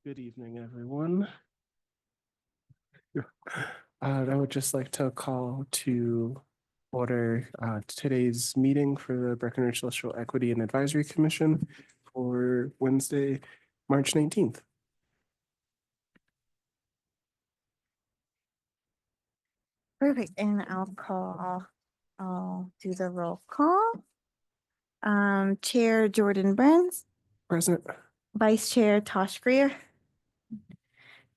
Good evening, everyone. I would just like to call to order today's meeting for the Breckenridge Social Equity and Advisory Commission for Wednesday, March 19th. Perfect, and I'll do the roll call. Chair Jordan Burns, Present. Vice Chair Tosh Greer.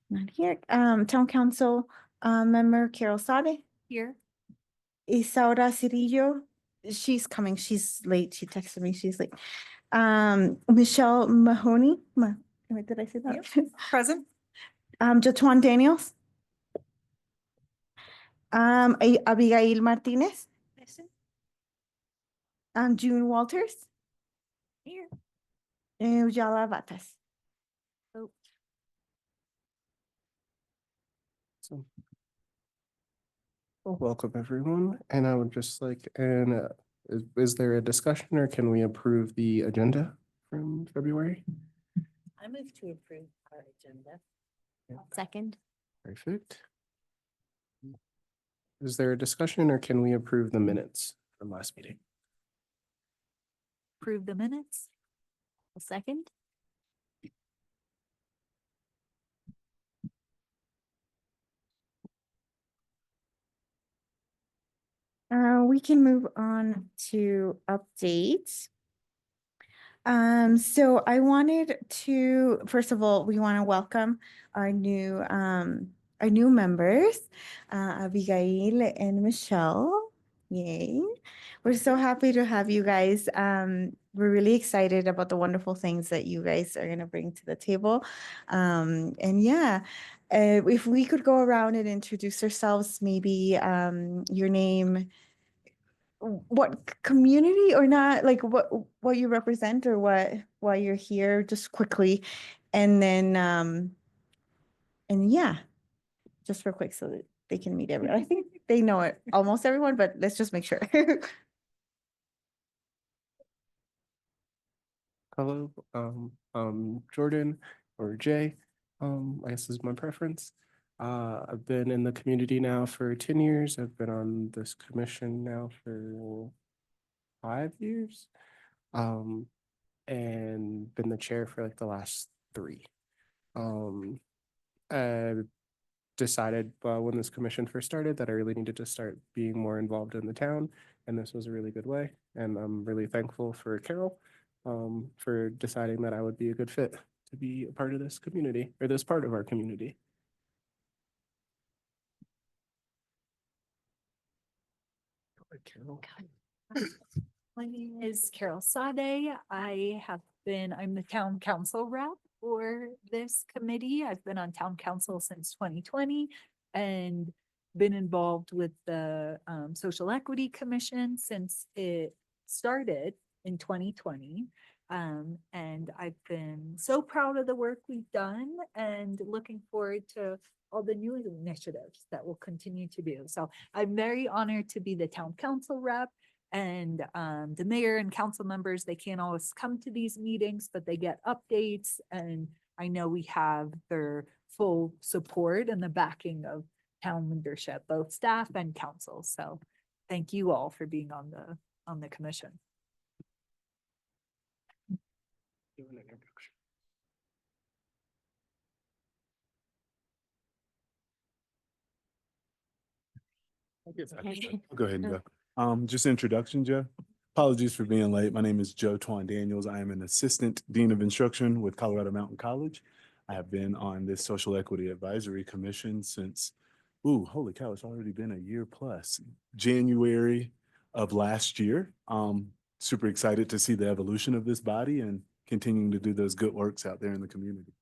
Not here. Town Council, Member Carol Sade. Here. Isaura Cirillo, she's coming, she's late, she texted me, she's late. Michelle Mahoney, wait, did I say that? Present. Jatuan Daniels. Abigail Martinez. June Walters. Here. And Ujala Vatas. Oh. So, welcome, everyone. And I would just like, is there a discussion or can we approve the agenda from February? I move to approve our agenda. Second. Perfect. Is there a discussion or can we approve the minutes from last meeting? Approve the minutes. A second. We can move on to updates. So I wanted to, first of all, we want to welcome our new members, Abigail and Michelle. Yay. We're so happy to have you guys. We're really excited about the wonderful things that you guys are going to bring to the table. And yeah, if we could go around and introduce ourselves, maybe your name, what community or not, like what you represent or why you're here, just quickly, and then and yeah, just real quick so that they can meet everyone. I think they know it, almost everyone, but let's just make sure. Hello, Jordan or Jay. I guess is my preference. I've been in the community now for 10 years. I've been on this commission now for 5 years. And been the chair for like the last 3. I decided when this commission first started that I really needed to start being more involved in the town, and this was a really good way. And I'm really thankful for Carol for deciding that I would be a good fit to be a part of this community, or this part of our community. Go ahead, Carol. My name is Carol Sade. I'm the town council rep for this committee. I've been on town council since 2020 and been involved with the Social Equity Commission since it started in 2020. And I've been so proud of the work we've done and looking forward to all the new initiatives that we'll continue to do. So I'm very honored to be the town council rep. And the mayor and council members, they can't always come to these meetings, but they get updates. And I know we have their full support and the backing of town leadership, both staff and council. So thank you all for being on the commission. Do an introduction. I'll go ahead and go. Just introduction, Joe. Apologies for being late. My name is Joe Twan Daniels. I am an assistant dean of instruction with Colorado Mountain College. I have been on this Social Equity Advisory Commission since, holy cow, it's already been a year plus, January of last year. Super excited to see the evolution of this body and continuing to do those good works out there in the community.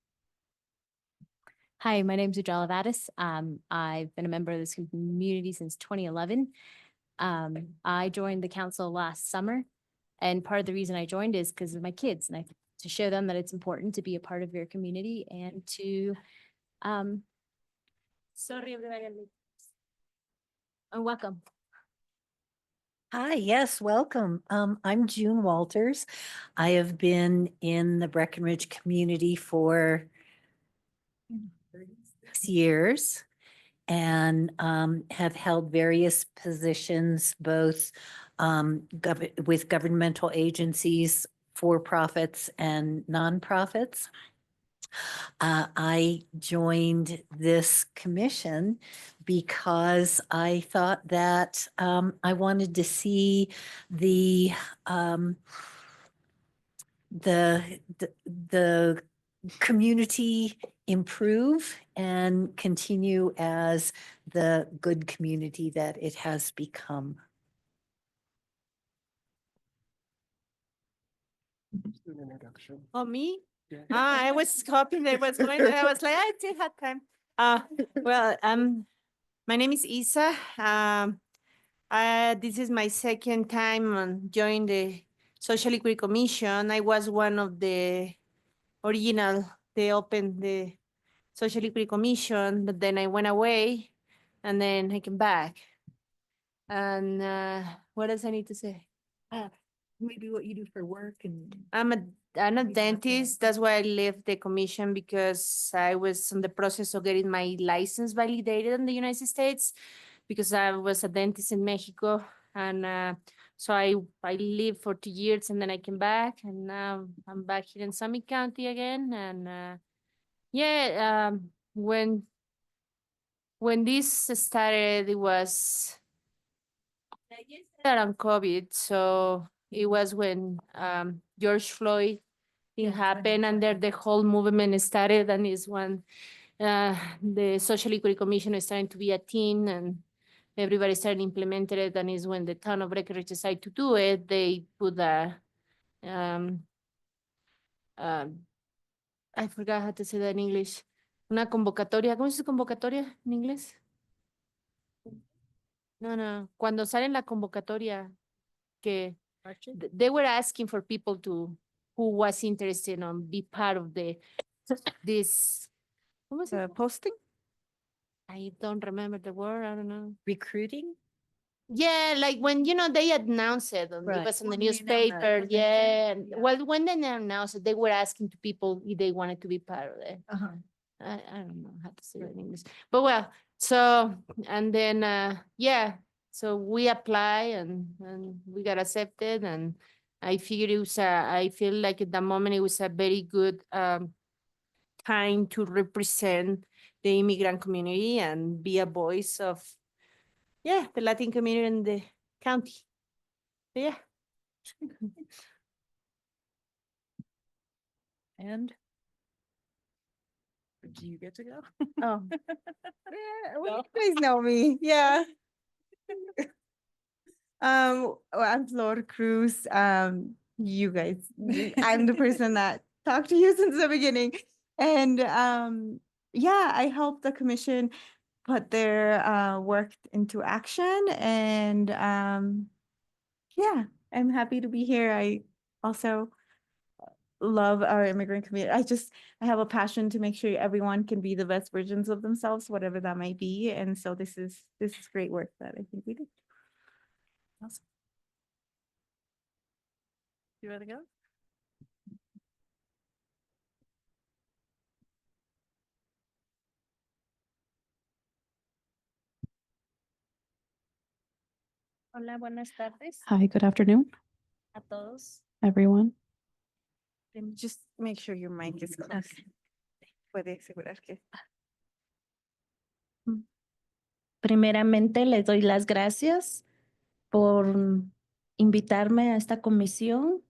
Hi, my name is Ujala Vadas. I've been a member of this community since 2011. I joined the council last summer, and part of the reason I joined is because of my kids, and to show them that it's important to be a part of your community and to welcome. Hi, yes, welcome. I'm June Walters. I have been in the Breckenridge community for Years and have held various positions, both with governmental agencies, for-profits and nonprofits. I joined this commission because I thought that I wanted to see the the community improve and continue as the good community that it has become. An introduction. Oh, me? Yeah. I was hoping they was going, I was like, I still have time. Well, my name is Isa. This is my second time on joining the Social Equity Commission. I was one of the original, they opened the Social Equity Commission, but then I went away and then I came back. And what else I need to say? Maybe what you do for work and. I'm a Exactly. dentist. That's why I left the commission because I was in the process of getting my license validated in the United States because I was a dentist in Mexico. And so I lived for 2 years and then I came back and now I'm back here in Summit County again. And when this started, it was around COVID. So it was when George Floyd thing happened and there the whole movement started and is when the Social Equity Commission is starting to be a team and everybody started implementing it and is when the town of Breckenridge decided to do it, they put um, I forgot how to say that in English. Una convocatoria. ¿Cómo se dice convocatoria en inglés? No. Cuando sale en la convocatoria que they were asking for people who was interested on be part of this. What was it? Posting? I don't remember the word. I don't know. Recruiting? Yeah, like when they announced it and it Right. was in the When they announced it, newspaper. when they Yeah. said- yeah. Well, when they announced it, they were asking to people if they wanted to be part of it. Uh-huh. I don't know how to say it in English, but well, so, and then, so we apply and we got accepted and I figured I feel like at the moment it was a very good, time to represent the immigrant community and be a voice of, the Latin community in the county. So, yeah. And? Do you get to go? Oh. Yeah, well, you guys know me. Yeah. Well, I'm Flor Cruz. You guys, I'm the person that talked to you since the beginning. And yeah, I helped the commission put their work into action. And yeah, I'm happy to be here. I also love our immigrant community. I have a passion to make sure everyone can be the best versions of themselves, whatever that might be. And so this is great work that I think we do. Awesome. You ready to go? Hola, buenas tardes Hi, good afternoon, a todos. everyone. And just make sure your mic is close. Puede asegurar que. Primeramente, les doy las gracias por invitarme a esta comisión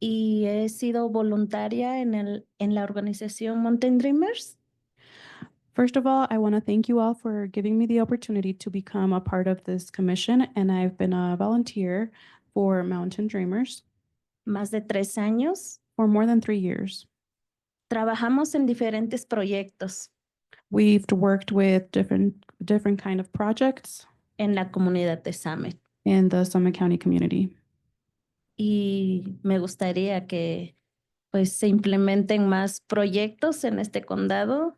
y he sido voluntaria en la organización Mountain Dreamers. First of all, I want to thank you all for giving me the opportunity to become a part of this commission, and I've been a volunteer for Mountain Dreamers Más de 3 años. for more than 3 years. Trabajamos en diferentes proyectos We've worked with different kind of projects en la comunidad de Summit in the Summit County community. y me gustaría que pues se implementen más proyectos en este condado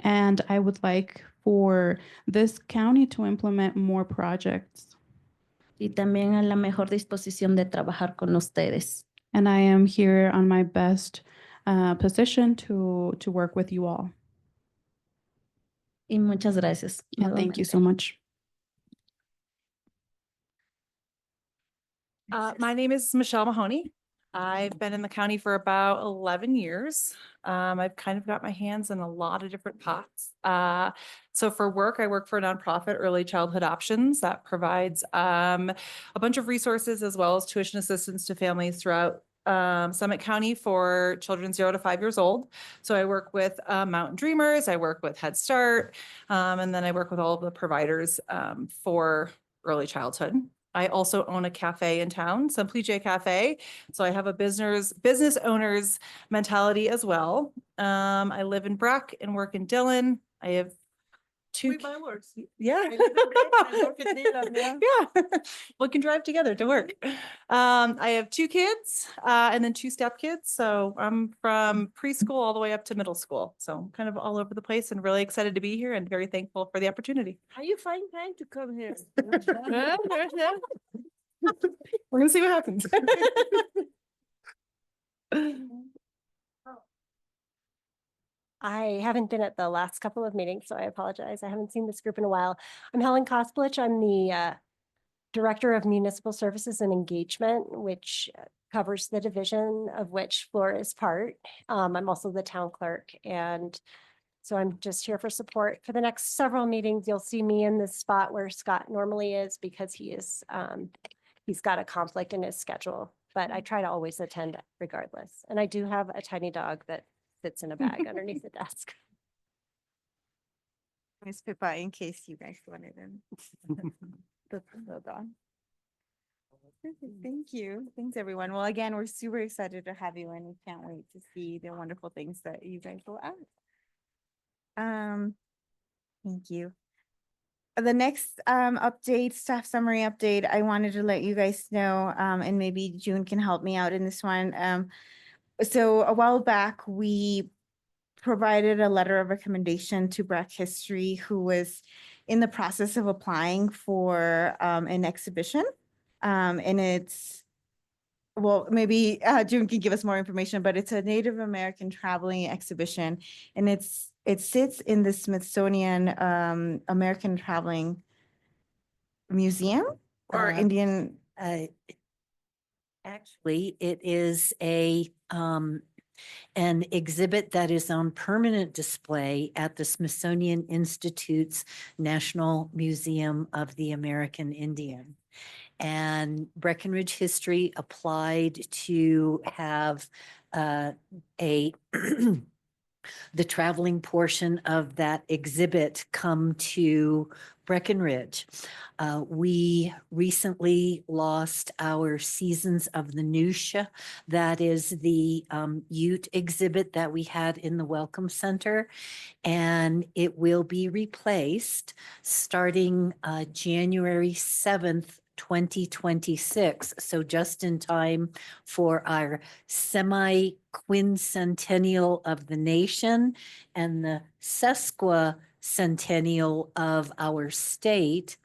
And I would like for this county to implement more projects. y también a la mejor disposición de trabajar con ustedes. And I am here on my best position to work with you all. Y muchas gracias. Yeah, thank you nuevamente. so much. My name is Michelle Mahoney. I've been in the county for about 11 years. I've kind of got my hands in a lot of different pots. So for work, I work for a nonprofit, Early Childhood Options, that provides a bunch of resources as well as tuition assistance to families throughout Summit County for children 0 to 5 years old. So I work with Mountain Dreamers, I work with Head Start, and then I work with all of the providers for early childhood. I also own a cafe in town, Simply J Cafe. So I have a business owner's mentality as well. I live in Breck and work in Dillon. I have two. Yeah. Yeah. We can drive together to work. I have 2 kids and then 2 stepkids. So I'm from preschool all the way up to middle school. So I'm kind of all over the place and really excited to be here and very thankful for the opportunity. How you find time to come here? We're gonna see what happens. I haven't been at the last couple of meetings, so I apologize. I haven't seen this group in a while. I'm Helen Kosplich. I'm the Director of Municipal Services and Engagement, which covers the division of which Flora is part. I'm also the town clerk, and so I'm just here for support. For the next several meetings, you'll see me in this spot where Scott normally is because he's got a conflict in his schedule, but I try to always attend regardless. And I do have a tiny dog that fits in a bag underneath the desk. I spit by in case you guys wanted them. The dog. Perfect, thank you. Thanks, everyone. Well, again, we're super excited to have you and we can't wait to see the wonderful things that you guys will add. Thank you. The next update, staff summary update, I wanted to let you guys know, and maybe June can help me out in this one. So a while back, we provided a letter of recommendation to Breck History, who was in the process of applying for an exhibition. And it's, well, maybe June can give us more information, but it's a Native American traveling exhibition. And it sits in the Smithsonian American Traveling Museum or Indian. Actually, it is an exhibit that is on permanent display at the Smithsonian Institute's National Museum of the American Indian. And Breckenridge History applied to have the traveling portion of that exhibit come to Breckenridge. We recently lost our Seasons of the Nusha. That is the Ute exhibit that we had in the Welcome Center. And it will be replaced starting January 7th, 2026. So just in time for our semi-quincentennial of the nation and the sesquicentennial of our state.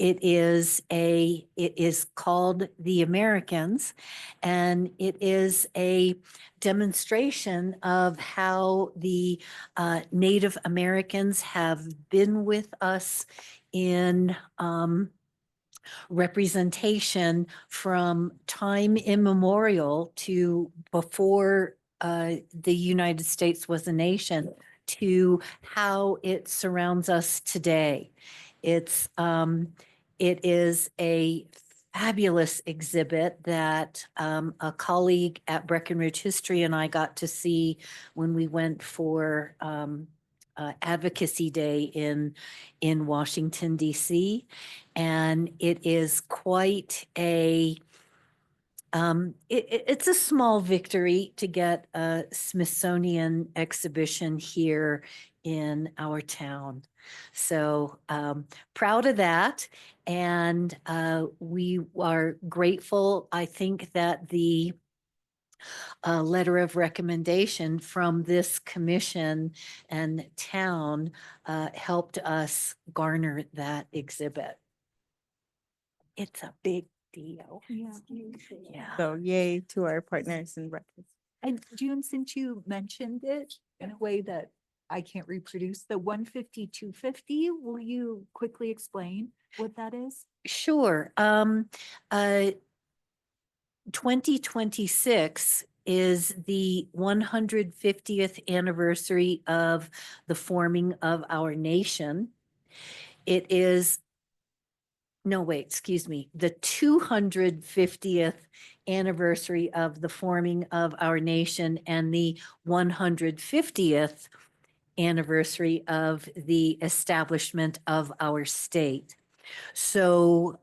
It is called The Americans, and it is a demonstration of how the Native Americans have been with us in representation from time immemorial to before the United States was a nation to how it surrounds us today. It is a fabulous exhibit that a colleague at Breckenridge History and I got to see when we went for Advocacy Day in Washington, D.C. And it is quite it's a small victory to get a Smithsonian exhibition here in our town. So proud of that. And we are grateful. I think that the letter of recommendation from this commission and town helped us garner that exhibit. It's a big deal. Yeah. So yay to our partners in breakfast. And June, since you mentioned it in a way that I can't reproduce, the 150, 250, will you quickly explain what that is? Sure. 2026 is the 150th anniversary of the forming of our nation. It is, no, wait, excuse me, the 250th anniversary of the forming of our nation and the 150th anniversary of the establishment of our state. So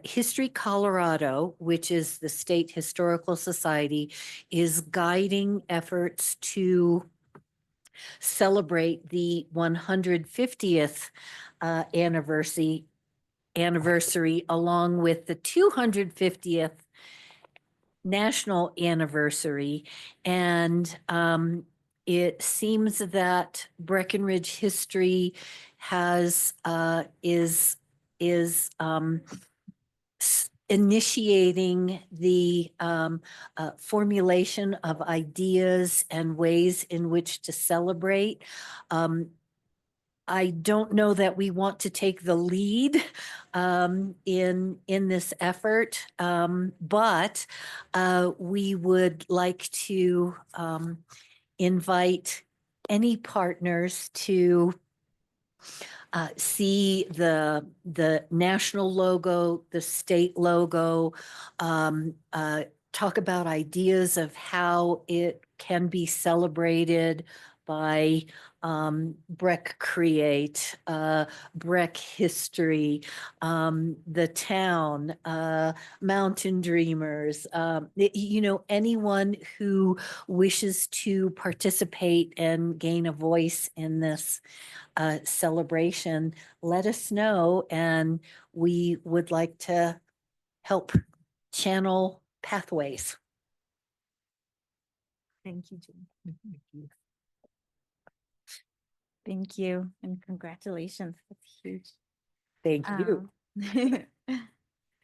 History Colorado, which is the State Historical Society, is guiding efforts to celebrate the 150th anniversary along with the 250th national anniversary. And it seems that Breckenridge history has is initiating the formulation of ideas and ways in which to celebrate. I don't know that we want to take the lead in this effort, but we would like to invite any partners to see the national logo, the state logo, talk about ideas of how it can be celebrated by Breck Create, Breck History, the town, Mountain Dreamers, you know, anyone who wishes to participate and gain a voice in this celebration, let us know, and we would like to help channel pathways. Thank you, June. Thank you and congratulations. That's huge. Thank you.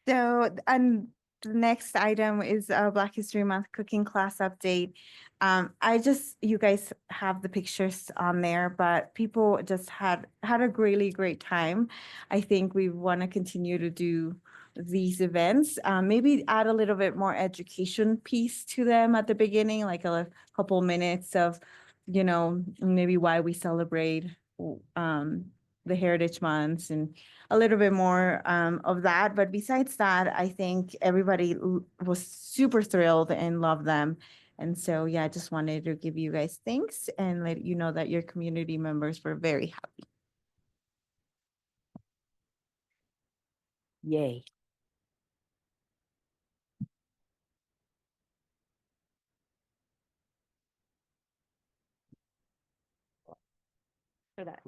So, and the next item is a Black History Month cooking class update. You guys have the pictures on there, but people just had a really great time. I think we want to continue to do these events, maybe add a little bit more education piece to them at the beginning, like a couple minutes of, you know, maybe why we celebrate the Heritage Months and a little bit more of that. But besides that, I think everybody was super thrilled and loved them. And so, yeah, I just wanted to give you guys thanks and let you know that your community members were very happy. Yay. For that.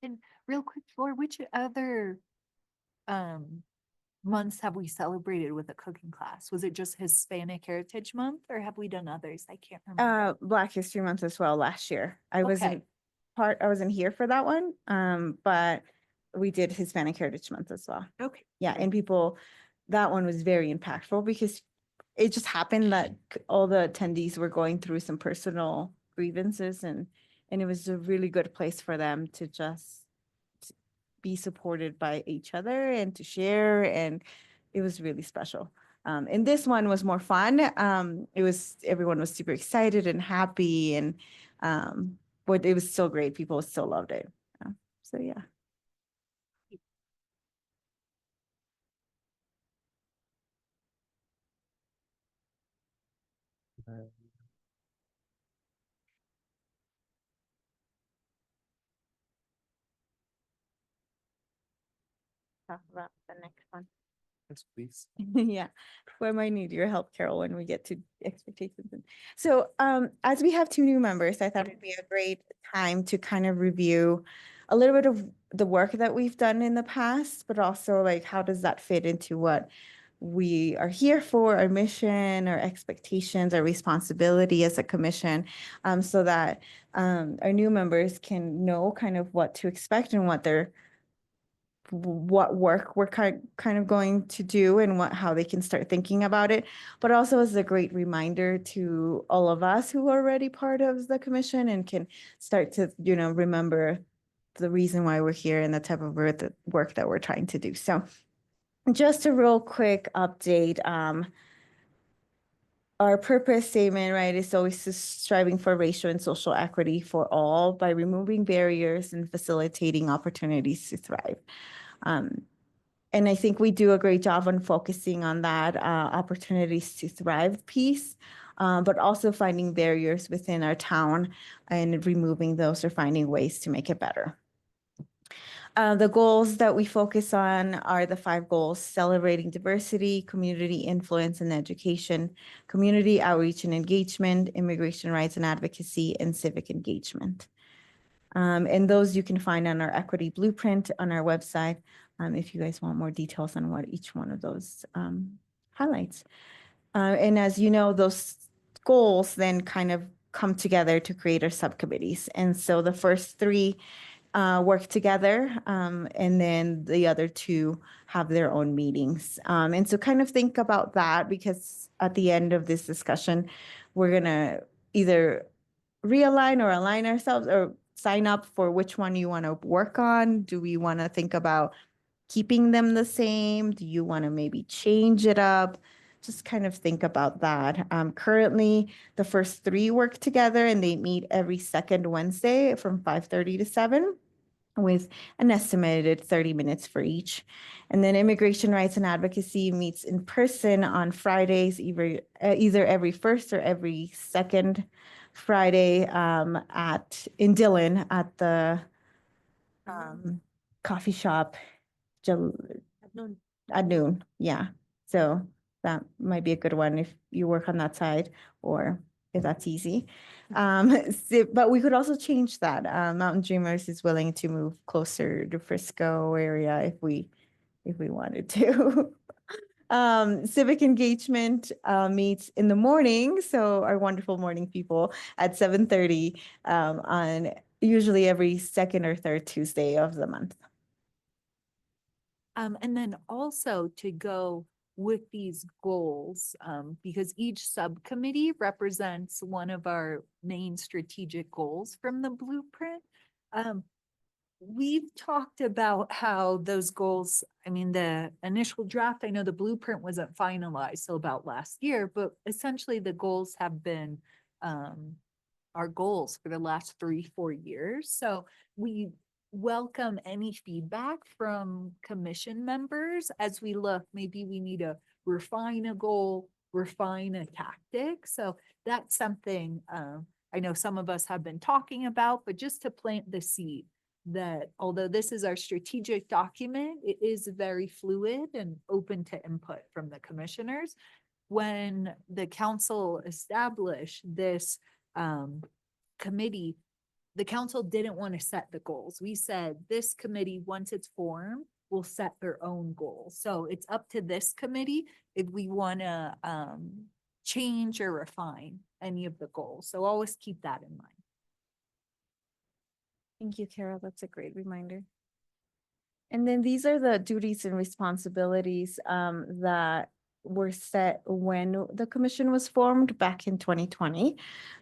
And real quick, for which other months have we celebrated with a cooking class? Was it just Hispanic Heritage Month or have we done others? I can't remember. Black History Month as well last year. I Okay. wasn't here for that one. But we did Hispanic Heritage Month as well. Okay. Yeah, and that one was very impactful because it just happened that all the attendees were going through some personal grievances and it was a really good place for them to just be supported by each other and to share, and it was really special. And this one was more fun. Everyone was super excited and happy, and but it was still great. People still loved it. So yeah. Talk about the next one. Yes, please. Yeah, we might need your help, Carol, when we get to expectations. So as we have two new members, I thought it'd be a great time to kind of review a little bit of the work that we've done in the past, but also like how does that fit into what we are here for, our mission, our expectations, our responsibility as a commission, so that our new members can know kind of what to expect and what they're what work we're kind of going to do and how they can start thinking about it, but also as a great reminder to all of us who are already part of the commission and can start to, remember the reason why we're here and the type of work that we're trying to do. So just a real quick update. Our purpose statement, right, is always striving for racial and social equity for all by removing barriers and facilitating opportunities to thrive. And I think we do a great job on focusing on that opportunities to thrive piece, but also finding barriers within our town and removing those or finding ways to make it better. The goals that we focus on are the 5 goals: celebrating diversity, community influence and education, community outreach and engagement, immigration rights and advocacy, and civic engagement. And those you can find on our equity blueprint on our website if you guys want more details on what each one of those highlights. And as you know, those goals then kind of come together to create our subcommittees. And so the first 3 work together, and then the other 2 have their own meetings. And so kind of think about that, because at the end of this discussion, we're going to either realign or align ourselves or sign up for which one you want to work on. Do we want to think about keeping them the same? Do you want to maybe change it up? Just kind of think about that. Currently, the first 3 work together and they meet every second Wednesday from 5:30 to 7 with an estimated 30 minutes for each. And then immigration rights and advocacy meets in person on Fridays, either every first or every second Friday in Dillon at the coffee shop at noon. Yeah. So that might be a good one if you work on that side or if that's easy. But we could also change that. Mountain Dreamers is willing to move closer to Frisco area if we wanted to. Civic engagement meets in the morning. So our wonderful morning people at 7:30 on usually every second or third Tuesday of the month. And then also to go with these goals, because each subcommittee represents one of our main strategic goals from the blueprint. We've talked about how those goals, I mean, the initial draft, I know the blueprint wasn't finalized till about last year, but essentially the goals have been our goals for the last 3-4 years. So we welcome any feedback from commission members as we look, maybe we need to refine a goal, refine a tactic. So that's something I know some of us have been talking about, but just to plant the seed that although this is our strategic document, it is very fluid and open to input from the commissioners. When the council established this committee, the council didn't want to set the goals. We said this committee, once it's formed, will set their own goals. So it's up to this committee if we want to change or refine any of the goals. So always keep that in mind. Thank you, Carol. That's a great reminder. And then these are the duties and responsibilities that were set when the commission was formed back in 2020.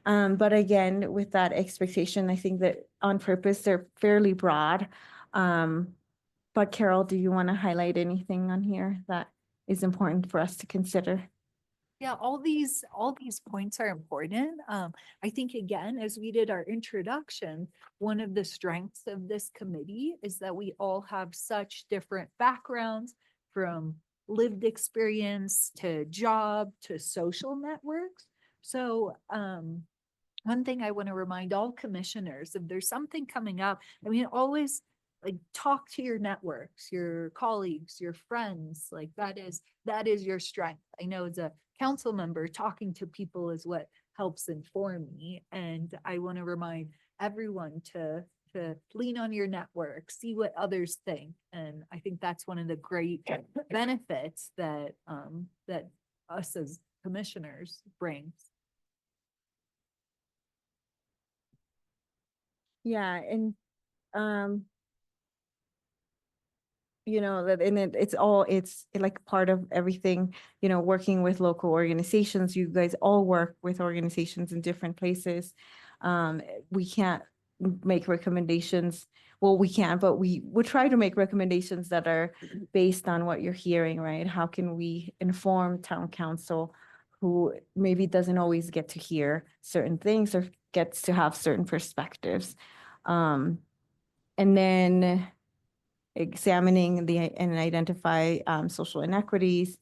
But again, with that expectation, I think that on purpose, they're fairly broad. But Carol, do you want to highlight anything on here that is important for us to consider? Yeah, all these points are important. I think again, as we did our introduction, one of the strengths of this committee is that we all have such different backgrounds, from lived experience to job to social networks. So one thing I want to remind all commissioners, if there's something coming up, I mean, always like talk to your networks, your colleagues, your friends, like that is your strength. I know as a council member, talking to people is what helps inform me. And I want to remind everyone to lean on your network, see what others think. And I think that's one of the great benefits that that us as commissioners brings. Yeah, and you know, that in it, it's like part of everything, you know, working with local organizations. You guys all work with organizations in different places. We can't make recommendations. Well, we can, but we would try to make recommendations that are based on what you're hearing, right? How can we inform town council who maybe doesn't always get to hear certain things or gets to have certain perspectives? And then examining and identify social inequities.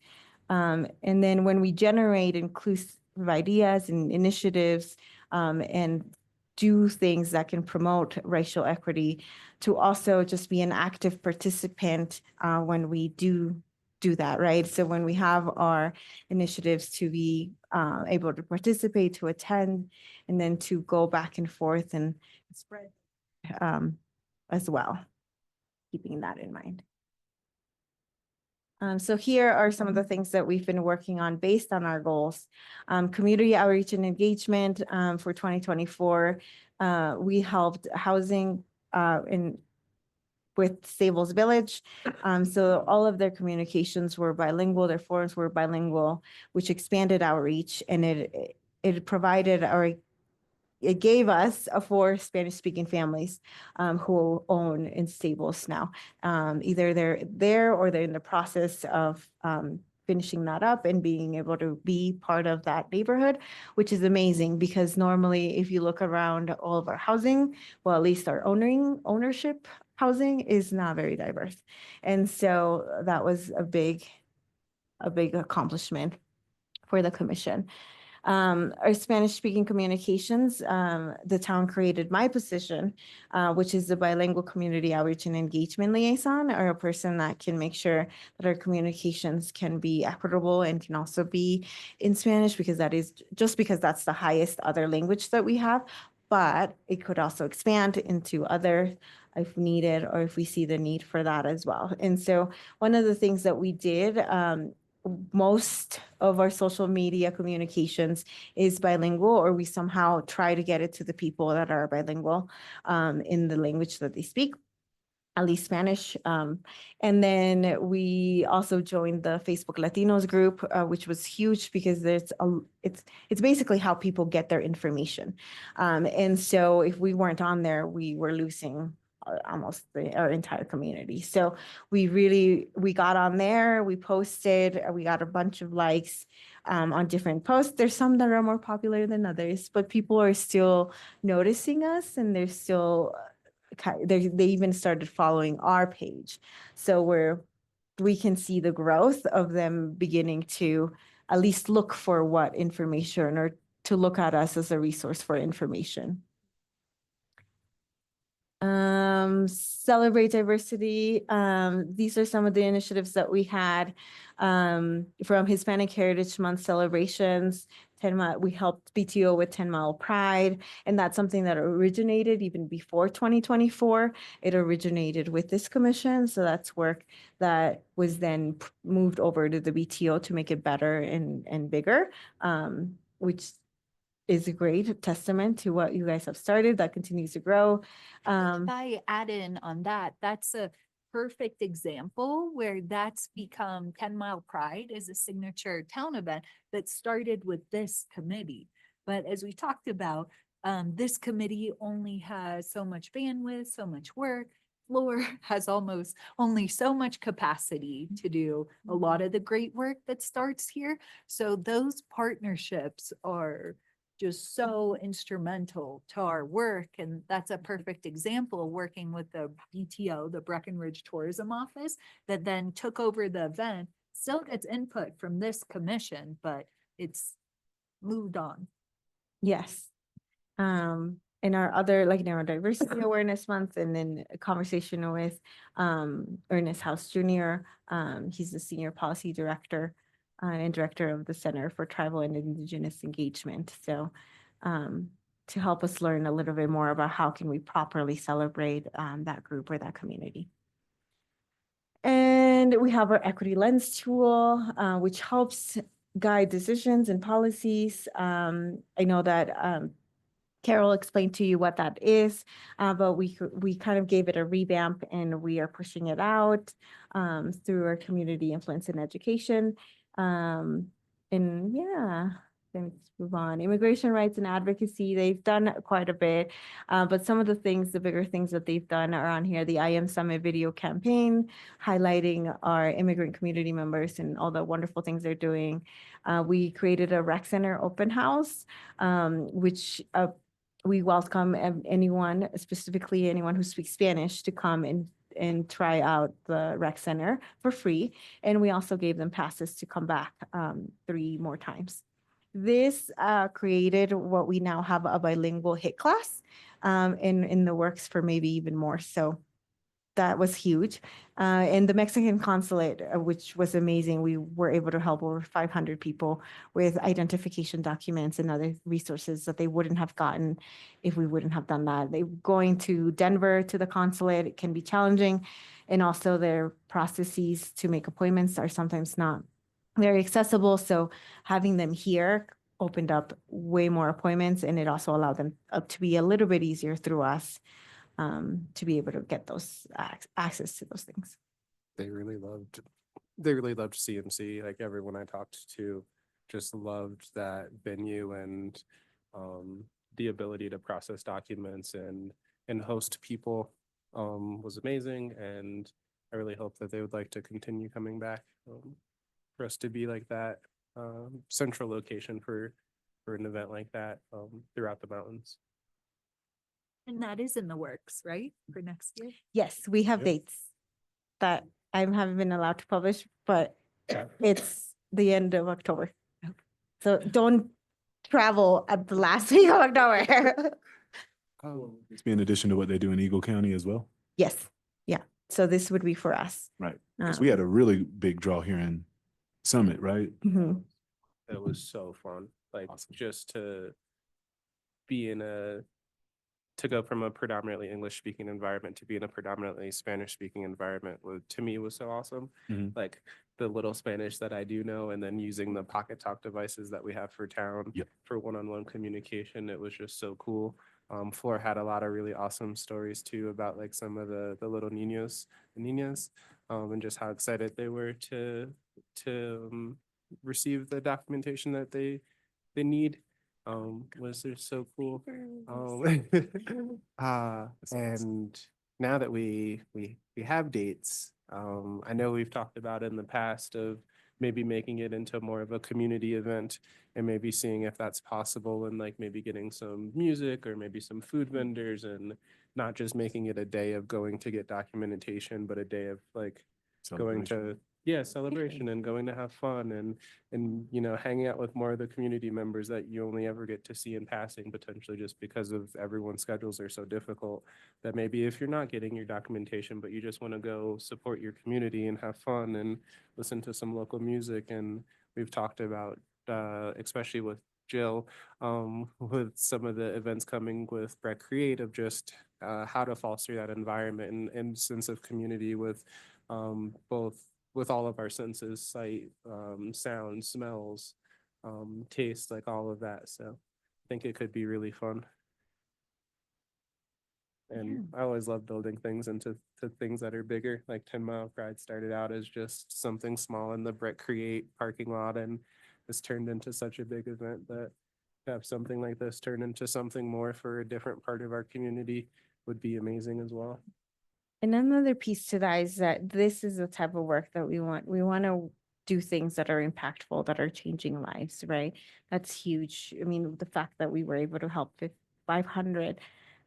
And then when we generate inclusive ideas and initiatives and do things that can promote racial equity, to also just be an active participant when we do that, right? So when we have our initiatives, to be able to participate, to attend, and then to go back and forth and spread as well, keeping that in mind. So here are some of the things that we've been working on based on our goals. Community outreach and engagement for 2024. We helped housing with Stables Village. So all of their communications were bilingual, their forums were bilingual, which expanded outreach, and it provided, or it gave us four Spanish-speaking families who own in Stables now. Either they're there or they're in the process of finishing that up and being able to be part of that neighborhood, which is amazing, because normally if you look around all of our housing, well, at least our ownership housing is not very diverse. And so that was a big accomplishment for the commission. Our Spanish-speaking communications, the town created my position, which is the bilingual community outreach and engagement liaison, or a person that can make sure that our communications can be equitable and can also be in Spanish, because that's the highest other language that we have, but it could also expand into other if needed, or if we see the need for that as well. And so one of the things that we did, most of our social media communications is bilingual, or we somehow try to get it to the people that are bilingual in the language that they speak, at least Spanish. And then we also joined the Facebook Latinos group, which was huge, because it's basically how people get their information. And so if we weren't on there, we were losing almost our entire community. So we got on there, we posted, we got a bunch of likes on different posts. There's some that are more popular than others, but people are still noticing us, and they're still, they even started following our page. So we can see the growth of them beginning to at least look for what information, or to look at us as a resource for information. Celebrate diversity. These are some of the initiatives that we had from Hispanic Heritage Month celebrations. We helped BTO with 10 Mile Pride, and that's something that originated even before 2024. It originated with this commission, so that's work that was then moved over to the BTO to make it better and bigger, which is a great testament to what you guys have started that continues to grow. If I add in on that, that's a perfect example where that's become 10 Mile Pride is a signature town event that started with this committee. But as we talked about, this committee only has so much bandwidth, so much work. Floor has almost only so much capacity to do a lot of the great work that starts here. So those partnerships are just so instrumental to our work. And that's a perfect example, working with the BTO, the Breckenridge Tourism Office, that then took over the event, still gets input from this commission, but it's moved on. Yes. In our other, like Neurodiversity Awareness Month, and then a conversation with Ernest House Jr. He's the Senior Policy Director and Director of the Center for Tribal and Indigenous Engagement. So to help us learn a little bit more about how can we properly celebrate that group or that community. And we have our Equity Lens tool, which helps guide decisions and policies. I know that Carol explained to you what that is, but we kind of gave it a revamp and we are pushing it out through our community influence in education. And yeah, then let's move on. Immigration rights and advocacy, they've done quite a bit, but some of the things, the bigger things that they've done are on here. The I Am Summit video campaign, highlighting our immigrant community members and all the wonderful things they're doing. We created a rec center open house, which we welcome anyone, specifically anyone who speaks Spanish, to come and try out the rec center for free. And we also gave them passes to come back 3 more times. This created what we now have a bilingual HIT class in the works for maybe even more. So that was huge. And the Mexican consulate, which was amazing. We were able to help over 500 people with identification documents and other resources that they wouldn't have gotten if we wouldn't have done that. Going to Denver to the consulate, it can be challenging. And also their processes to make appointments are sometimes not very accessible. So having them here opened up way more appointments, and it also allowed them to be a little bit easier through us to be able to get those access to those things. They really loved CMC. Like everyone I talked to just loved that venue and the ability to process documents and host people was amazing. And I really hope that they would like to continue coming back for us to be like that central location for an event like that throughout the mountains. And that is in the works, right? For next year? Yes, we have Yep. dates that I haven't been allowed to publish, but it's the end of October. So don't travel at the last week of October. It's be in addition to what they do in Eagle County as well. Yes, yeah. So this would be for us. Right. Because we had a really big draw here in Summit, right? Mhm. It was so fun. Like just to be to go from a predominantly English speaking environment to be in a predominantly Spanish speaking environment to me was so awesome. Mhm. Like the little Spanish that I do know, and then using the pocket talk devices that we have for town Yep. for one-on-one communication. It was just so cool. Flor had a lot of really awesome stories too about like some of the little niños and niñas and just how excited they were to receive the documentation that they need. Was just so cool. And now that we have dates, I know we've talked about in the past of maybe making it into more of a community event and maybe seeing if that's possible and like maybe getting some music or maybe some food vendors and not just making it a day of going to get documentation, but a day of like going to celebration and going to have fun and you know, hanging out with more of the community members that you only ever get to see in passing, potentially just because of everyone's schedules are so difficult, that maybe if you're not getting your documentation but you just want to go support your community and have fun and listen to some local music. And we've talked about especially with Jill with some of the events coming with Breck Create of just how to foster that environment and sense of community with both with all of our senses, sight, sound, smells, taste, like all of that. So I think it could be really fun. And I always love building things into things that are bigger. Like 10 Mile Pride started out as just something small in the Breck Create parking lot and it's turned into such a big event that to have something like this turn into something more for a different part of our community would be amazing as well. And another piece to that is that this is the type of work that we want. We want to do things that are impactful, that are changing lives, right? That's huge. I mean, the fact that we were able to help 500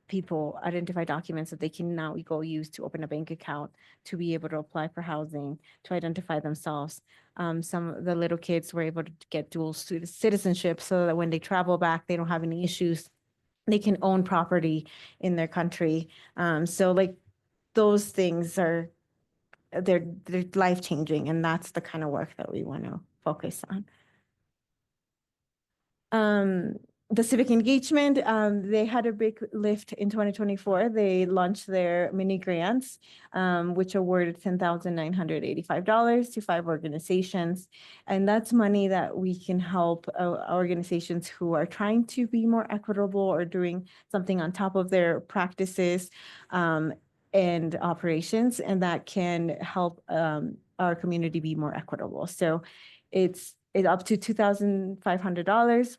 people identify documents that they can now go use to open a bank account, to be able to apply for housing, to identify themselves. Some of the little kids were able to get dual citizenship so that when they travel back, they don't have any issues. They can own property in their country. So like those things are, they're life-changing, and that's the kind of work that we want to focus on. the civic engagement, they had a big lift in 2024. They launched their mini grants, which awarded $10,985 to 5 organizations. And that's money that we can help organizations who are trying to be more equitable or doing something on top of their practices and operations, and that can help our community be more equitable. So it's up to $2,500.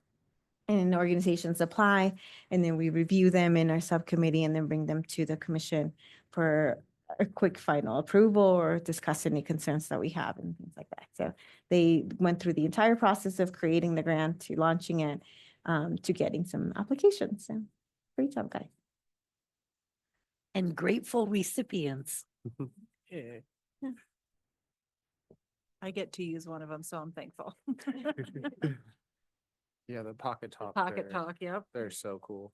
And organizations apply, and then we review them in our subcommittee and then bring them to the commission for a quick final approval or discuss any concerns that we have and things like that. So they went through the entire process of creating the grant to launching it to getting some applications. So great job, guys. And grateful recipients. Yeah. I get to use one of them, so I'm thankful. Yeah, the Pocket Talk. Pocket they're- Talk, yep. They're so cool.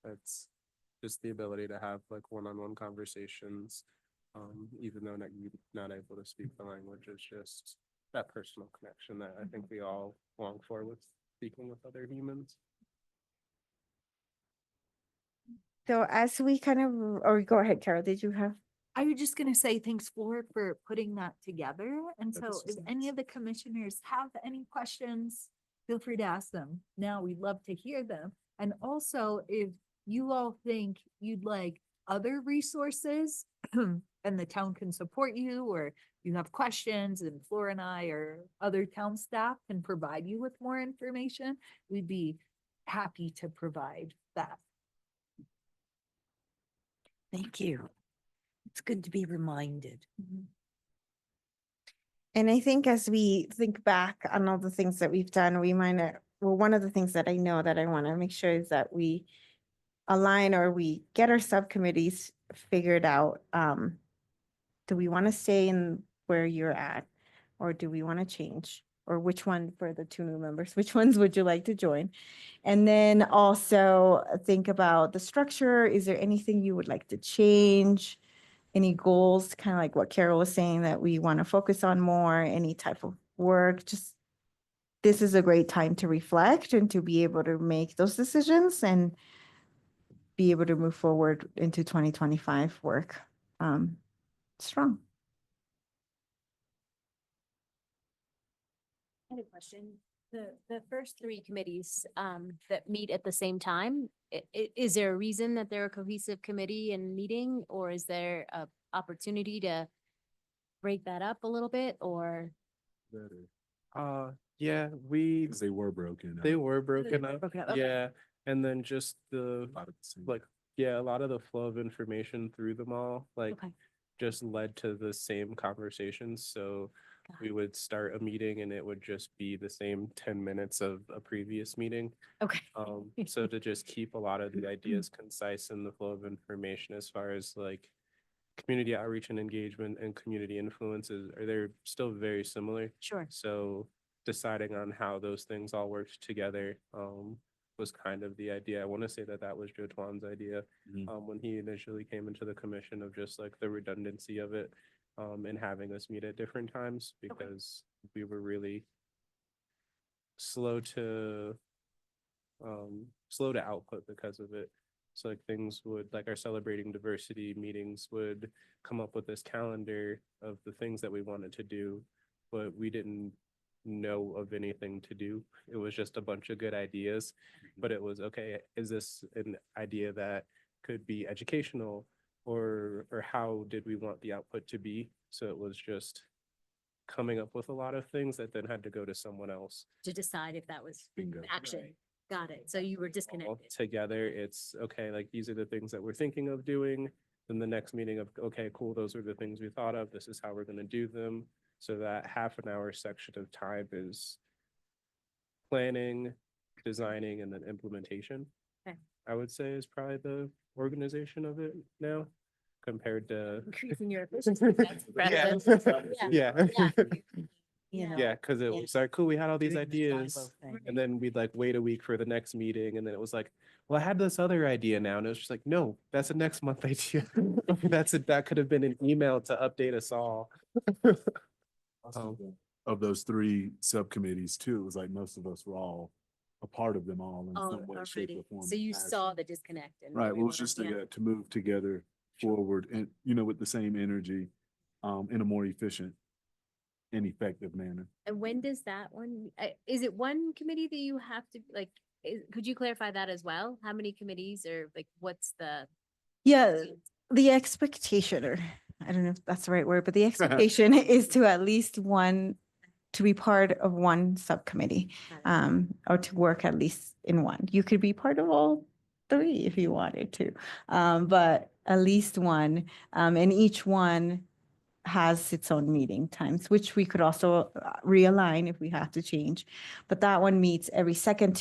It's just the ability to have like one-on-one conversations, even though you're not able to speak the language. It's just that personal connection that I think we all long for with speaking with other humans. So as we kind of, or go ahead, Carol, did you have? I was just gonna say thanks for putting that together. And so That's if any nice. of the commissioners have any questions, feel free to ask them. Now, we'd love to hear them. And also, if you all think you'd like other resources and the town can support you, or you have questions and Flora and I or other town staff can provide you with more information, we'd be happy to provide that. Thank you. It's good to be reminded. And I think as we think back on all the things that we've done, we might, well, one of the things that I know that I want to make sure is that we align or we get our subcommittees figured out. Do we want to stay in where you're at, or do we want to change? Or which one for the 2 new members, which ones would you like to join? And then also think about the structure. Is there anything you would like to change? Any goals, kind of like what Carol was saying, that we want to focus on more, any type of work? Just, this is a great time to reflect and to be able to make those decisions and be able to move forward into 2025 work strong. I had a question. The first 3 committees that meet at the same time, is there a reason that they're a cohesive committee and meeting, or is there a opportunity to break that up a little bit, or? Yeah, we, Because they were broken. they up. were broken up. Broken up, okay. Yeah, and then just the, A lot of the same. like, yeah, a lot of the flow of information through them all, like, Okay. just led to the same conversations. So Got we would start a meeting and it would just be the same 10 minutes of a previous meeting. Okay. So to just keep a lot of the ideas concise in the flow of information as far as like community outreach and engagement and community influences, are they're still very similar. Sure. So deciding on how those things all worked together was kind of the idea. I want to say that that was Joe Twan's idea when he initially came into the commission, of just like the redundancy of it and having us meet at different times, because we were really slow to output because of it. So like things would, like our celebrating diversity meetings would come up with this calendar of the things that we wanted to do, but we didn't know of anything to do. It was just a bunch of good ideas, but it was, okay, is this an idea that could be educational, or how did we want the output to be? So it was just coming up with a lot of things that then had to go to someone else. To decide if that was Bingo. action. Right. Got it. So you were All disconnected. together, it's okay, like these are the things that we're thinking of doing. Then the next meeting of, okay, cool, those are the things we thought of. This is how we're gonna do them. So that half an hour section of time is planning, designing, and then implementation. Okay. I would say is probably the organization of it now, compared to. Increasing your efficiency. That's Yeah. impressive. Yeah. You know, Yeah, because it was like, cool, we had all these doing the silo ideas. thing. And then we'd like wait a week for the next meeting, and then it was like, well, I had this other idea now, and it was just like, no, that's a next month idea. That could have been an email to update us all. Of those 3 subcommittees too, it was like most of us were all a part of them all in Oh, some way, shape, already. or form. So you as- saw the disconnect and. Right, really well, it's wanna- just yeah. to move together forward and, with the same energy, in a more efficient and effective manner. And when does that one, is it one committee that you have to, like, could you clarify that as well? How many committees or like, what's the? Yeah, the expectation, or I don't know if that's the right word, but the expectation is to at least to be part of one subcommittee, or to work at least in one. You could be part of all three if you wanted to, but at least one, and each one has its own meeting times, which we could also realign if we have to change. But that one meets every second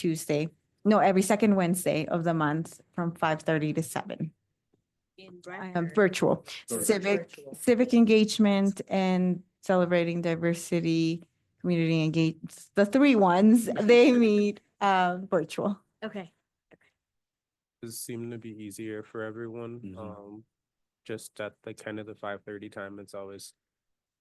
Wednesday of the month from 5:30 to 7. In Virtual, civic engagement and celebrating diversity, community engagement. The three ones, they meet virtual. Okay. This seemed to be easier for everyone. Mhm. Just at the kind of the 5:30 time, it's always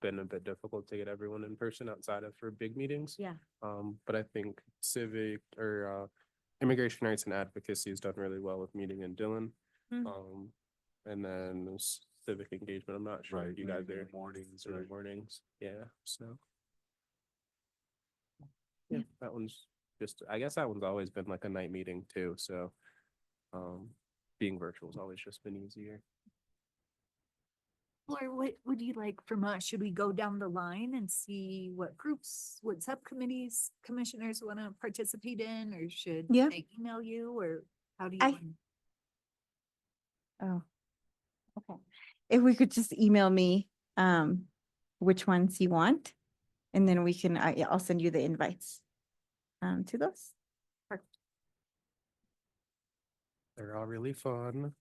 been a bit difficult to get everyone in person outside of for big meetings. Yeah. But I think civic or immigration rights and advocacy has done really well with meeting in Dillon. Mm. And then civic engagement, I'm not sure if Right, you guys in are the mornings, in the right. mornings. Yeah, so. Yeah, that one's I guess that one's always been like a night meeting too, so. Being virtual has always just been easier. Or what would you like from us? Should we go down the line and see what groups, what subcommittees commissioners want to participate in, or should Yeah. they email you, or how do you? I- want- Oh, okay. If we could just email me which ones you want, and then I'll send you the invites to those. They're all really fun.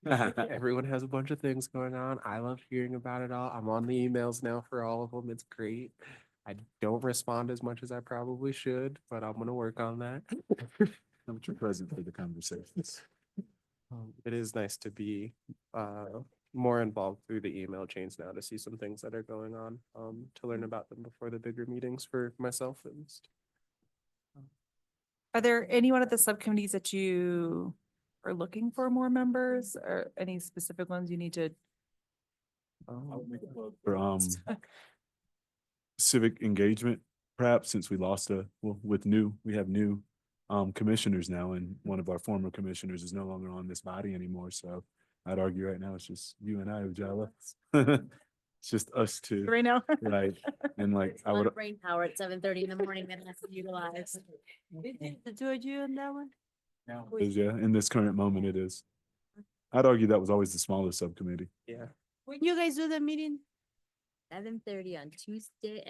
Everyone has a bunch of things going on. I love hearing about it all. I'm on the emails now for all of them. It's great. I don't respond as much as I probably should, but I'm gonna work on that. I'm present for the conversations. It is nice to be more involved through the email chains now to see some things that are going on, to learn about them before the bigger meetings for myself at least. Are there anyone at the subcommittees that you are looking for more members, or any specific ones you need to? For civic engagement, perhaps, since we lost we have new commissioners now, and one of our former commissioners is no longer on this body anymore, so I'd argue right now it's just you and I, Ujala. It's just us two, Right now? right? And like It's I a lot would, of brain power at 7:30 in the morning that has to be utilized. The two of you on that one? yeah, in this current moment it is. I'd argue that was always the smallest subcommittee. Yeah. When you guys do the meeting? 7:30 on Tuesday,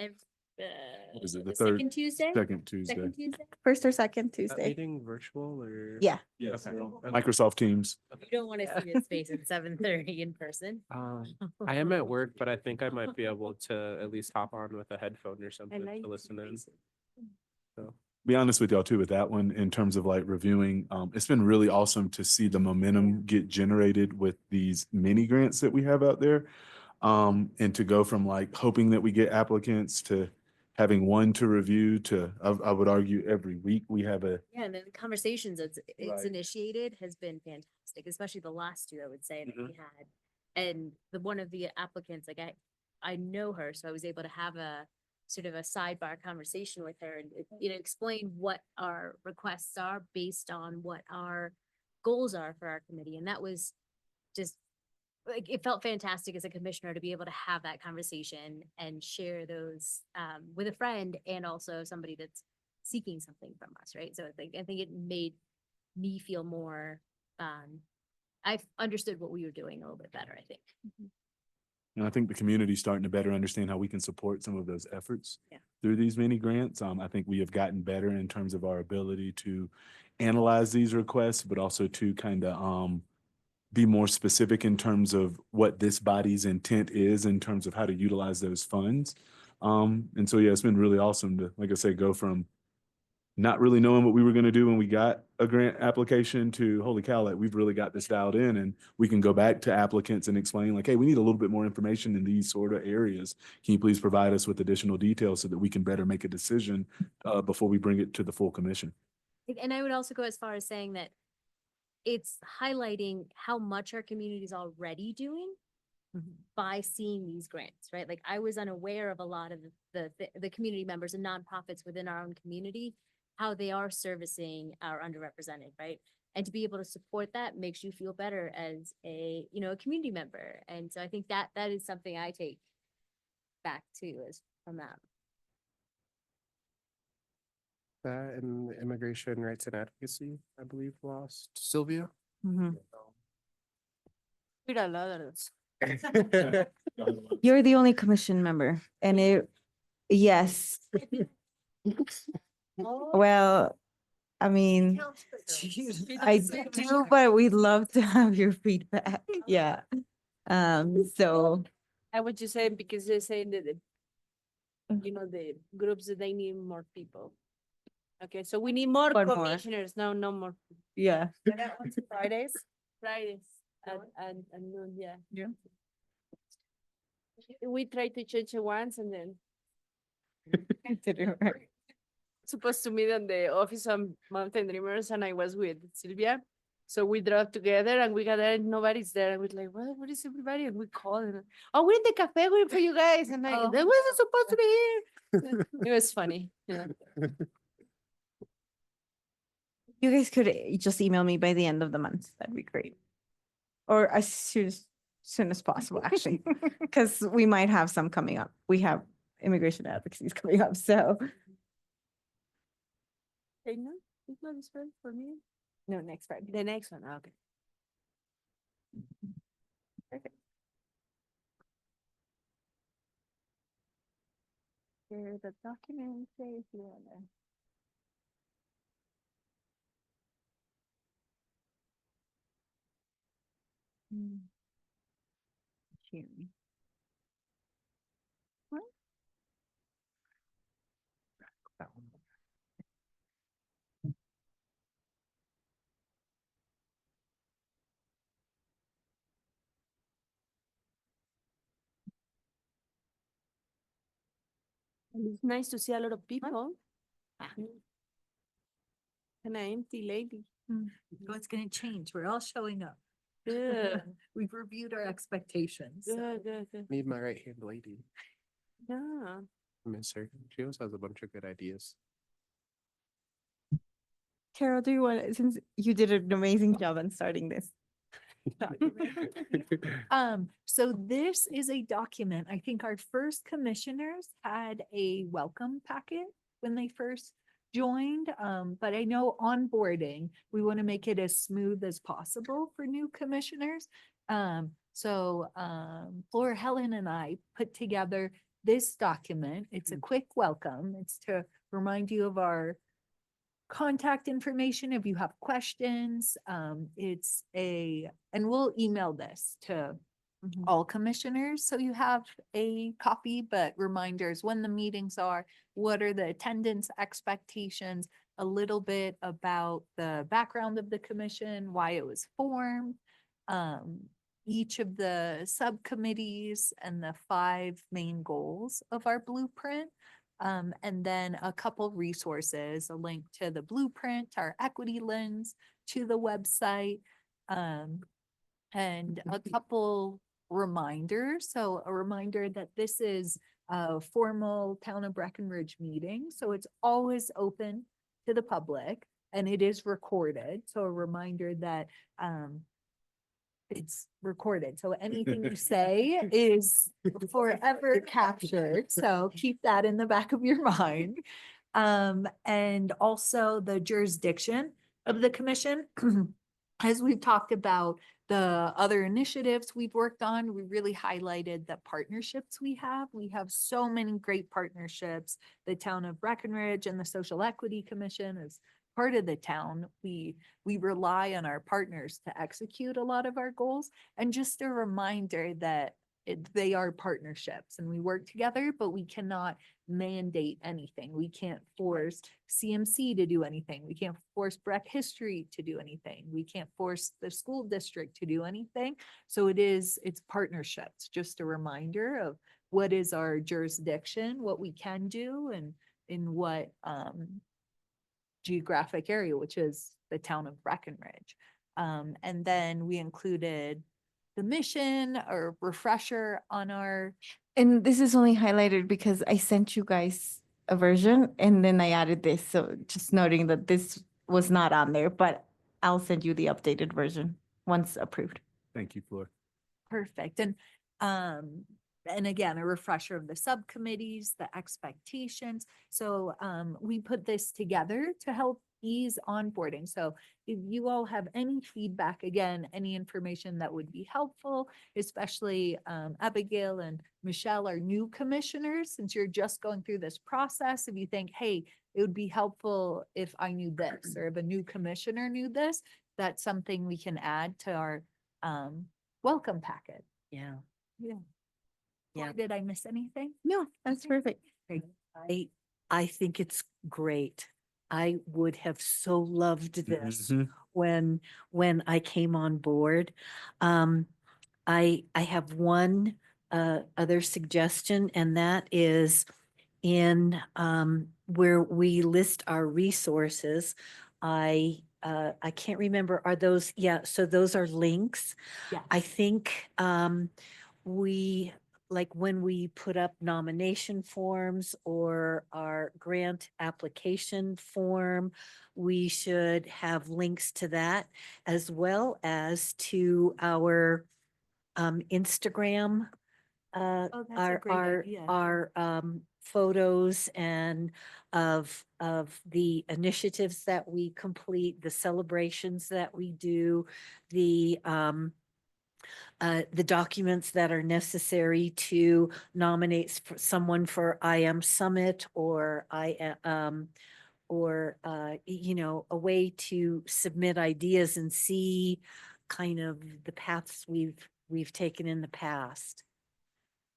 What is it, the third- second Tuesday? Second Tuesday. Second Tuesday? First or second Is that Tuesday. meeting virtual or? Yeah. Yes, Okay. Microsoft Teams. You don't want to see his face at 7:30 in person. I am at work, but I think I might be able to at least hop on with a headphone or something like to listen in. So. Be honest with y'all too with that one in terms of like reviewing. It's been really awesome to see the momentum get generated with these mini grants that we have out there. And to go from like hoping that we get applicants to having one to review to, I would argue every week we have a, Yeah, and then the conversations it's Right. initiated has been fantastic, especially the last two, I would say, that we had. And one of the applicants, like I know her, so I was able to have a sort of a sidebar conversation with her and, explain what our requests are based on what our goals are for our committee. And that was just like, it felt fantastic as a commissioner to be able to have that conversation and share those with a friend and also somebody that's seeking something from us, right? So I think it made me feel more, I've understood what we were doing a little bit better, I think. and I think the community's starting to better understand how we can support some of those efforts Yeah. through these mini grants. I think we have gotten better in terms of our ability to analyze these requests, but also to kind of be more specific in terms of what this body's intent is in terms of how to utilize those funds. And so, yeah, it's been really awesome to, like I say, go from not really knowing what we were going to do when we got a grant application to holy cow, like we've really got this dialed in, and we can go back to applicants and explain like, hey, we need a little bit more information in these sort of areas. Can you please provide us with additional details so that we can better make a decision before we bring it to the full commission? And I would also go as far as saying that it's highlighting how much our community is already doing by seeing these grants, right? Like I was unaware of a lot of the community members and nonprofits within our own community, how they are servicing our underrepresented, right? And to be able to support that makes you feel better as a, you know, a community member. And so I think that that is something I take back too, is from that. That and the immigration rights and advocacy, I believe, lost Sylvia. Mhm. Mira, la verdad. You're the only commission member and yes. Well, I mean, I do, but we'd love to have your feedback. Yeah. So, I would just say because they're saying that, you know, the groups that they need more people. Okay, so we need more One more. commissioners, no more yeah. Fridays. Fridays at noon, yeah. Yeah. We tried to change it once and then supposed to meet on the office of Mountain Dreamers and I was with Sylvia. So we drove together and we got there and nobody's there. And we're like, what is everybody? And we called and, oh, we're in the cafe waiting for you guys. And I, Oh. they wasn't supposed to be here. It was funny. Yeah. You guys could just email me by the end of the month. That'd be great. Or as soon as possible, actually, because we might have some coming up. We have immigration advocacies coming up, so. Okay, no, it's not this Friday for me. No, next Friday. The next one, okay. Here, the document says you wanna. It's nice to see a lot of people. And an empty lady. Oh, it's gonna change. We're all showing up. Good, We've reviewed our expectations. good. Need my right hand lady. Yeah. I miss her. She always has a bunch of good ideas. Carol, do you want, since you did an amazing job on starting this. So this is a document. I think our first commissioners had a welcome packet when they first joined. But I know onboarding, we want to make it as smooth as possible for new commissioners. Flora, Helen and I put together this document. It's a quick welcome. It's to remind you of our contact information if you have questions. And we'll email this to all commissioners, so you have a copy, but reminders when the meetings are, what are the attendance expectations, a little bit about the background of the commission, why it was formed, each of the subcommittees and the 5 main goals of our blueprint. And then a couple resources, a link to the blueprint, our equity lens, to the website, and a couple reminders. So a reminder that this is a formal Town of Breckenridge meeting, so it's always open to the public and it is recorded. So a reminder that it's recorded. So anything you say is forever captured. So keep that in the back of your mind. And also the jurisdiction of the commission. As we've talked about the other initiatives we've worked on, we really highlighted the partnerships we have. We have so many great partnerships. The Town of Breckenridge and the Social Equity Commission is part of the town. We rely on our partners to execute a lot of our goals. And just a reminder that they are partnerships and we work together, but we cannot mandate anything. We can't force CMC to do anything. We can't force Breck History to do anything. We can't force the school district to do anything. So it's partnerships, just a reminder of what is our jurisdiction, what we can do, and in what geographic area, which is the town of Breckenridge. And then we included the mission or refresher on our, And this is only highlighted because I sent you guys a version and then I added this. So just noting that this was not on there, but I'll send you the updated version once approved. Thank you, Flor. perfect. And again, a refresher of the subcommittees, the expectations. So we put this together to help ease onboarding. So if you all have any feedback, again, any information that would be helpful, especially Abigail and Michelle are new commissioners, since you're just going through this process. If you think, hey, it would be helpful if I knew this, or if a new commissioner knew this, that's something we can add to our welcome packet. Yeah. Yeah. Yeah. Or did I miss anything? No, that's perfect. I think it's great. I would have so loved this Mhm. when I came on board. I have one other suggestion, and that is in where we list our resources. I can't remember, are those, yeah, so those are links. Yes. I think we, like when we put up nomination forms or our grant application form, we should have links to that, as well as to our Instagram, Oh, that's a great idea. our photos and of the initiatives that we complete, the celebrations that we do, the documents that are necessary to nominate someone for IM Summit or a way to submit ideas and see kind of the paths we've taken in the past.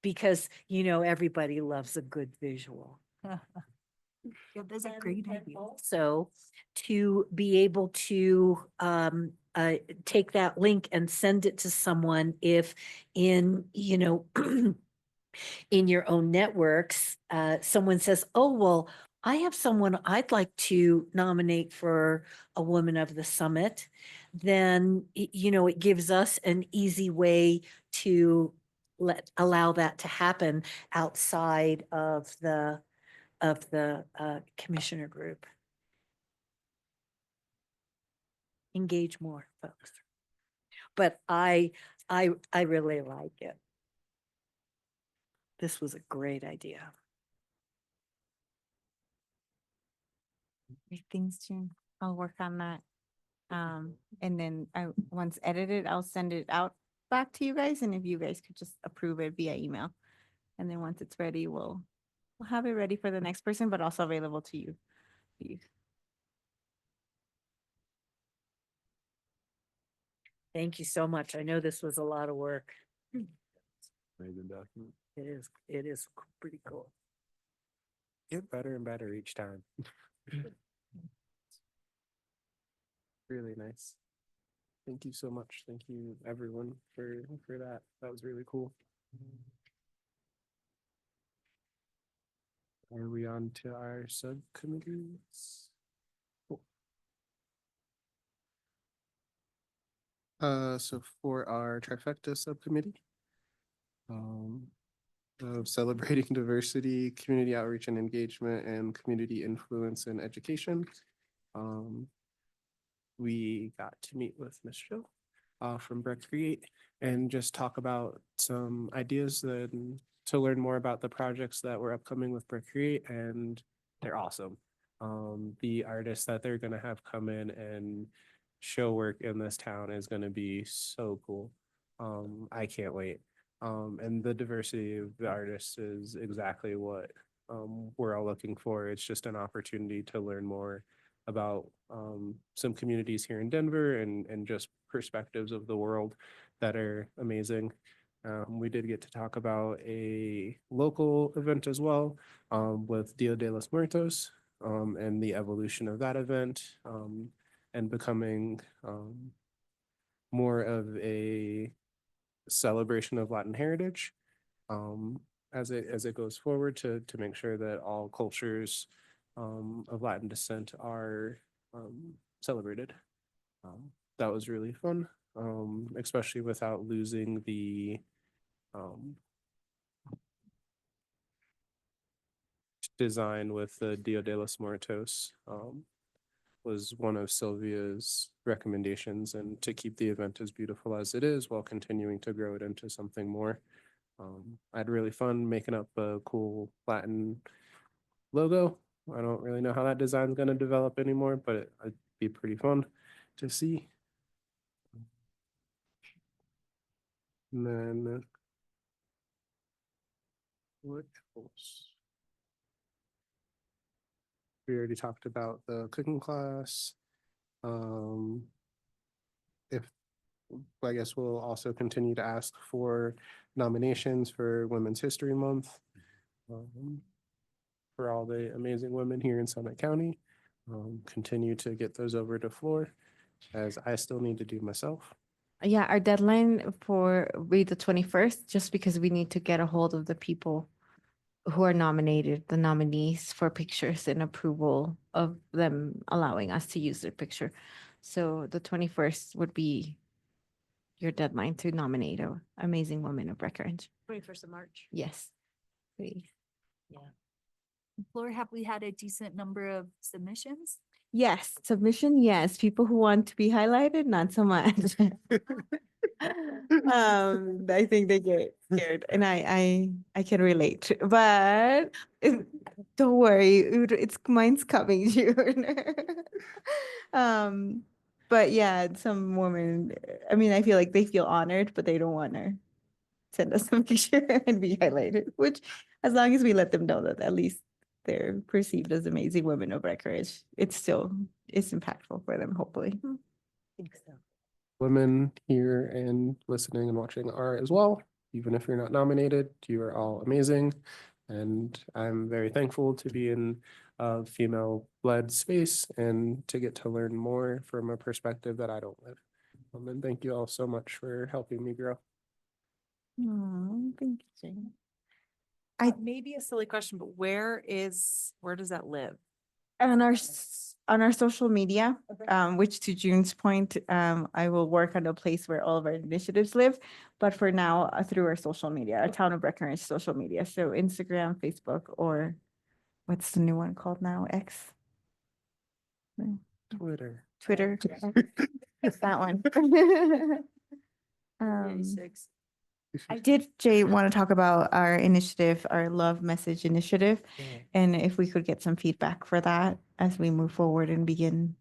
Because, everybody loves a good visual. Yeah, that's a great idea. Also, to be able to take that link and send it to someone if in, in your own networks, someone says, oh, well, I have someone I'd like to nominate for a Woman of the Summit, then, it gives us an easy way to allow that to happen outside of the commissioner group. Engage more, folks. But I really like it. This was a great idea. Great things, June. I'll work on that. And then once edited, I'll send it out back to you guys. And if you guys could just approve it via email. And then once it's ready, we'll have it ready for the next person, but also available to you. Thank you so much. I know this was a lot of work. Amazing document. It is pretty cool. Get better and better each time. Really nice. Thank you so much. Thank you everyone for that. That was really cool. Are we on to our subcommittees? Cool. So for our trifecta subcommittee, of celebrating diversity, community outreach and engagement, and community influence in education, we got to meet with Ms. Jill from Breckenridge and just talk about some ideas to learn more about the projects that were upcoming with Breckenridge, and they're awesome. The artists that they're gonna have come in and show work in this town is gonna be so cool. I can't wait. And the diversity of the artists is exactly what we're all looking for. It's just an opportunity to learn more about some communities here in Denver and just perspectives of the world that are amazing. We did get to talk about a local event as well, with Dia de los Muertos, and the evolution of that event, and becoming, more of a celebration of Latin heritage, um, as it goes forward to make sure that all cultures, of Latin descent are, celebrated. That was really fun, especially without losing the, um, design with the Dia de los Muertos, was one of Sylvia's recommendations, and to keep the event as beautiful as it is while continuing to grow it into something more. I had really fun making up a cool Latin logo. I don't really know how that design's going to develop anymore, but it'd be pretty fun to see. And then what else? We already talked about the cooking class. If I guess we'll also continue to ask for nominations for Women's History Month, for all the amazing women here in Summit County. Continue to get those over to Floor, as I still need to do myself. Yeah, our deadline for be the 21st, just because we need to get a hold of the people who are nominated, the nominees, for pictures and approval of them allowing us to use their picture. So the 21st would be your deadline to nominate a amazing woman of Breckenridge. 21st of March. Yes, please. Laura, have we had a decent number of submissions? Yes, submission, yes. People who want to be highlighted, not so much. I think they get scared, and I can relate. But don't worry, it's mine's coming June. But yeah, some women. I mean, I feel like they feel honored, but they don't want to send us a picture and be highlighted. Which, as long as we let them know that at least they're perceived as amazing women of Breckenridge, it's impactful for them. Hopefully. Think so. Women here and listening and watching are as well. Even if you're not nominated, you are all amazing. And I'm very thankful to be in a female-led space and to get to learn more from a perspective that I don't live. And thank you all so much for helping me grow. Oh, thank you, Jane. Maybe a silly question, but where does that live? On our social media, which to June's point, I will work on a place where all of our initiatives live. But for now, through our social media, our Town of Breckenridge social media. So Instagram, Facebook, or what's the new one called now? X? Twitter. Twitter. It's that one. I did, Jay, want to talk about our initiative, our Love Message Initiative, and if we could get some feedback for that as we move forward and begin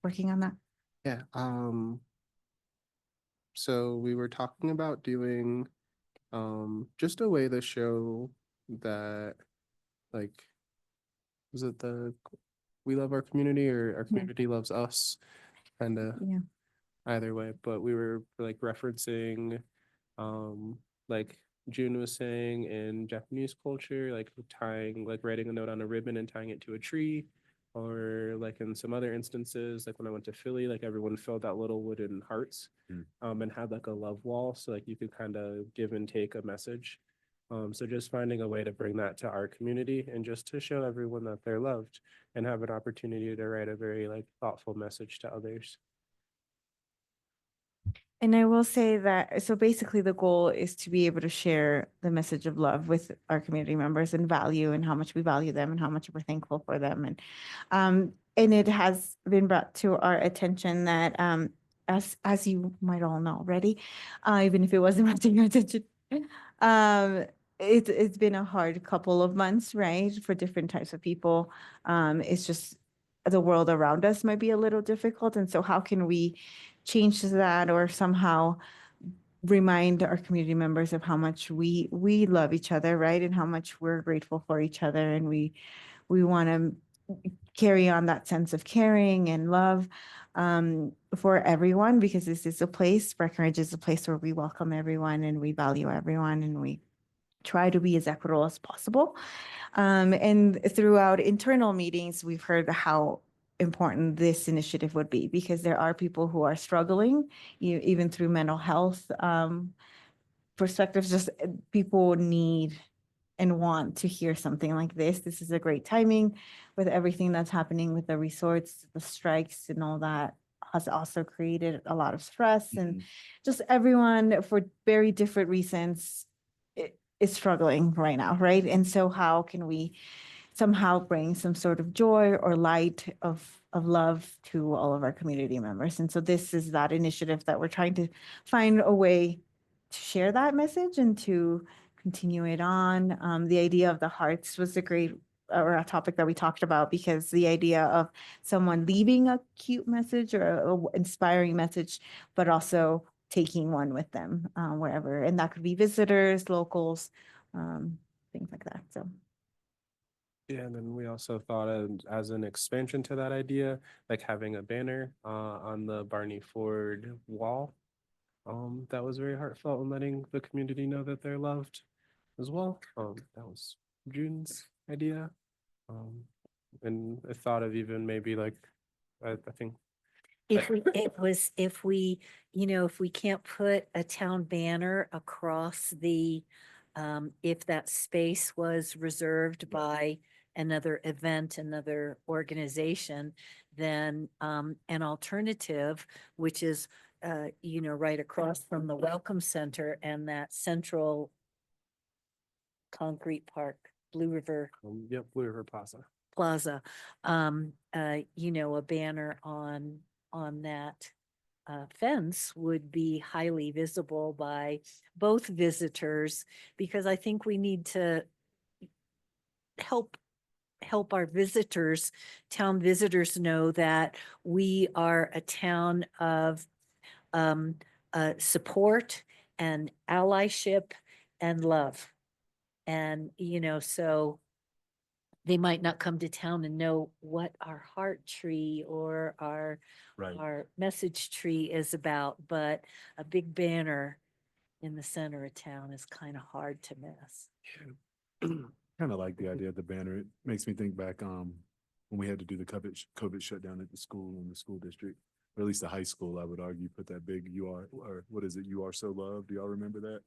working on that. Yeah. So we were talking about doing, just a way to show that, like, is it we love our community, or our community loves us, kind of Yeah. either way. But we were like referencing, like June was saying, in Japanese culture, like writing a note on a ribbon and tying it to a tree, or like in some other instances, like when I went to Philly, like everyone filled out little wooden hearts, and had like a love wall, so like you could kind of give and take a message. So just finding a way to bring that to our community and just to show everyone that they're loved and have an opportunity to write a very like thoughtful message to others. And I will say that, so basically the goal is to be able to share the message of love with our community members and value and how much we value them and how much we're thankful for them. And it has been brought to our attention that, as you might all know already, even if it wasn't brought to your attention, it's been a hard couple of months, right? For different types of people. It's just the world around us might be a little difficult. And so how can we change that or somehow remind our community members of how much we love each other, right? And how much we're grateful for each other. And we want to carry on that sense of caring and love for everyone, because this is a place, Breckenridge is a place where we welcome everyone and we value everyone and we try to be as equitable as possible. And throughout internal meetings, we've heard how important this initiative would be, because there are people who are struggling, even through mental health perspectives. Just people need and want to hear something like this. This is a great timing with everything that's happening with the resorts, the strikes and all that has also created a lot of stress, and just everyone for very different reasons is struggling right now, right? And so how can we somehow bring some sort of joy or light of love to all of our community members? And so this is that initiative that we're trying to find a way to share that message and to continue it on. The idea of the hearts was a great or a topic that we talked about, because the idea of someone leaving a cute message or a inspiring message, but also taking one with them wherever, and that could be visitors, locals, things like that. So. Yeah, and then we also thought of, as an expansion to that idea, like having a banner on the Barney Ford wall. That was very heartfelt and letting the community know that they're loved as well. That was June's idea. And I thought of even maybe like, I think If we, if we can't put a town banner across the, if that space was reserved by another event, another organization, then, an alternative, which is, right across from the Welcome Center and that central concrete park, Blue River yep, Blue River Plaza, a banner on that fence would be highly visible by both visitors, because I think we need to help our visitors, town visitors, know that we are a town of support and allyship and love. And, so they might not come to town and know what our heart tree or our message tree is about, but a big banner in the center of town is kind of hard to miss. Kind of like the idea of the banner. It makes me think back when we had to do the COVID shutdown at the school in the school district, or at least the high school, I would argue, put that big "You Are," or what is it? "You Are So Loved." Do y'all remember that?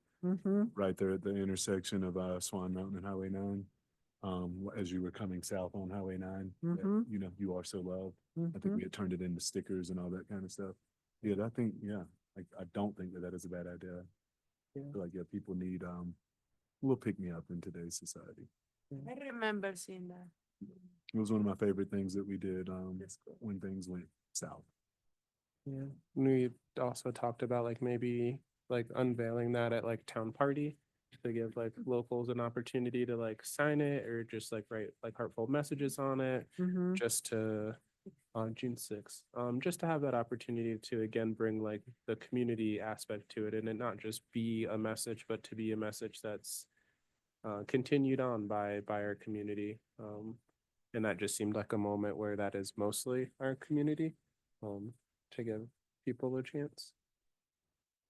Right there at the intersection of Swan Mountain and Highway 9. As you were coming south on Highway 9, that, "You Are So Loved." I think we had turned it into stickers and all that kind of stuff. Yeah, I think, I don't think that is a bad idea. I feel like, people need a little pick me up in today's society. I remember seeing that. It was one of my favorite things that we did when things went south. Yeah, we also talked about like maybe like unveiling that at like town party to give like locals an opportunity to like sign it or just like write like heartfelt messages on it, just to on June 6th, just to have that opportunity to again bring like the community aspect to it, and it not just be a message, but to be a message that's continued on by our community. And that just seemed like a moment where that is mostly our community, to give people a chance.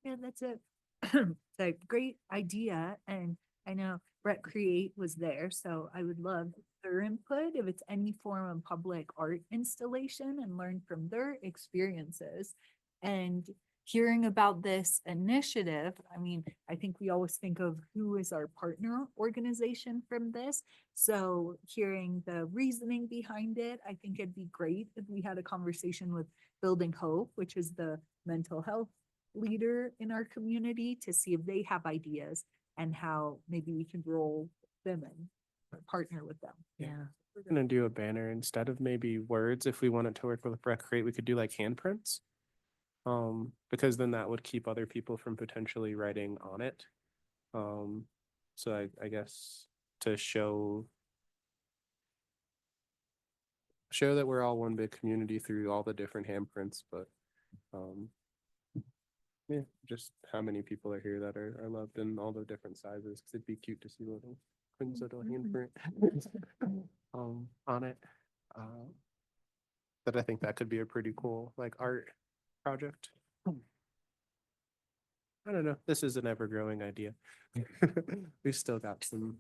Yeah, that's it's a great idea. And I know Brett Create was there, so I would love their input if it's any form of public art installation and learn from their experiences. And hearing about this initiative, I mean, I think we always think of who is our partner organization from this. So hearing the reasoning behind it, I think it'd be great if we had a conversation with Building Hope, which is the mental health leader in our community, to see if they have ideas and how maybe we can roll them in or partner with them. Yeah. We're gonna do a banner instead of maybe words. If we wanted to work with Recreate, we could do like handprints. Because then that would keep other people from potentially writing on it. So I guess to show that we're all one big community through all the different handprints, but yeah, just how many people are here that are loved in all the different sizes, because it'd be cute to see little Quinn's little handprint on it. that I think that could be a pretty cool like art project. I don't know. This is an ever-growing idea. We've still got some.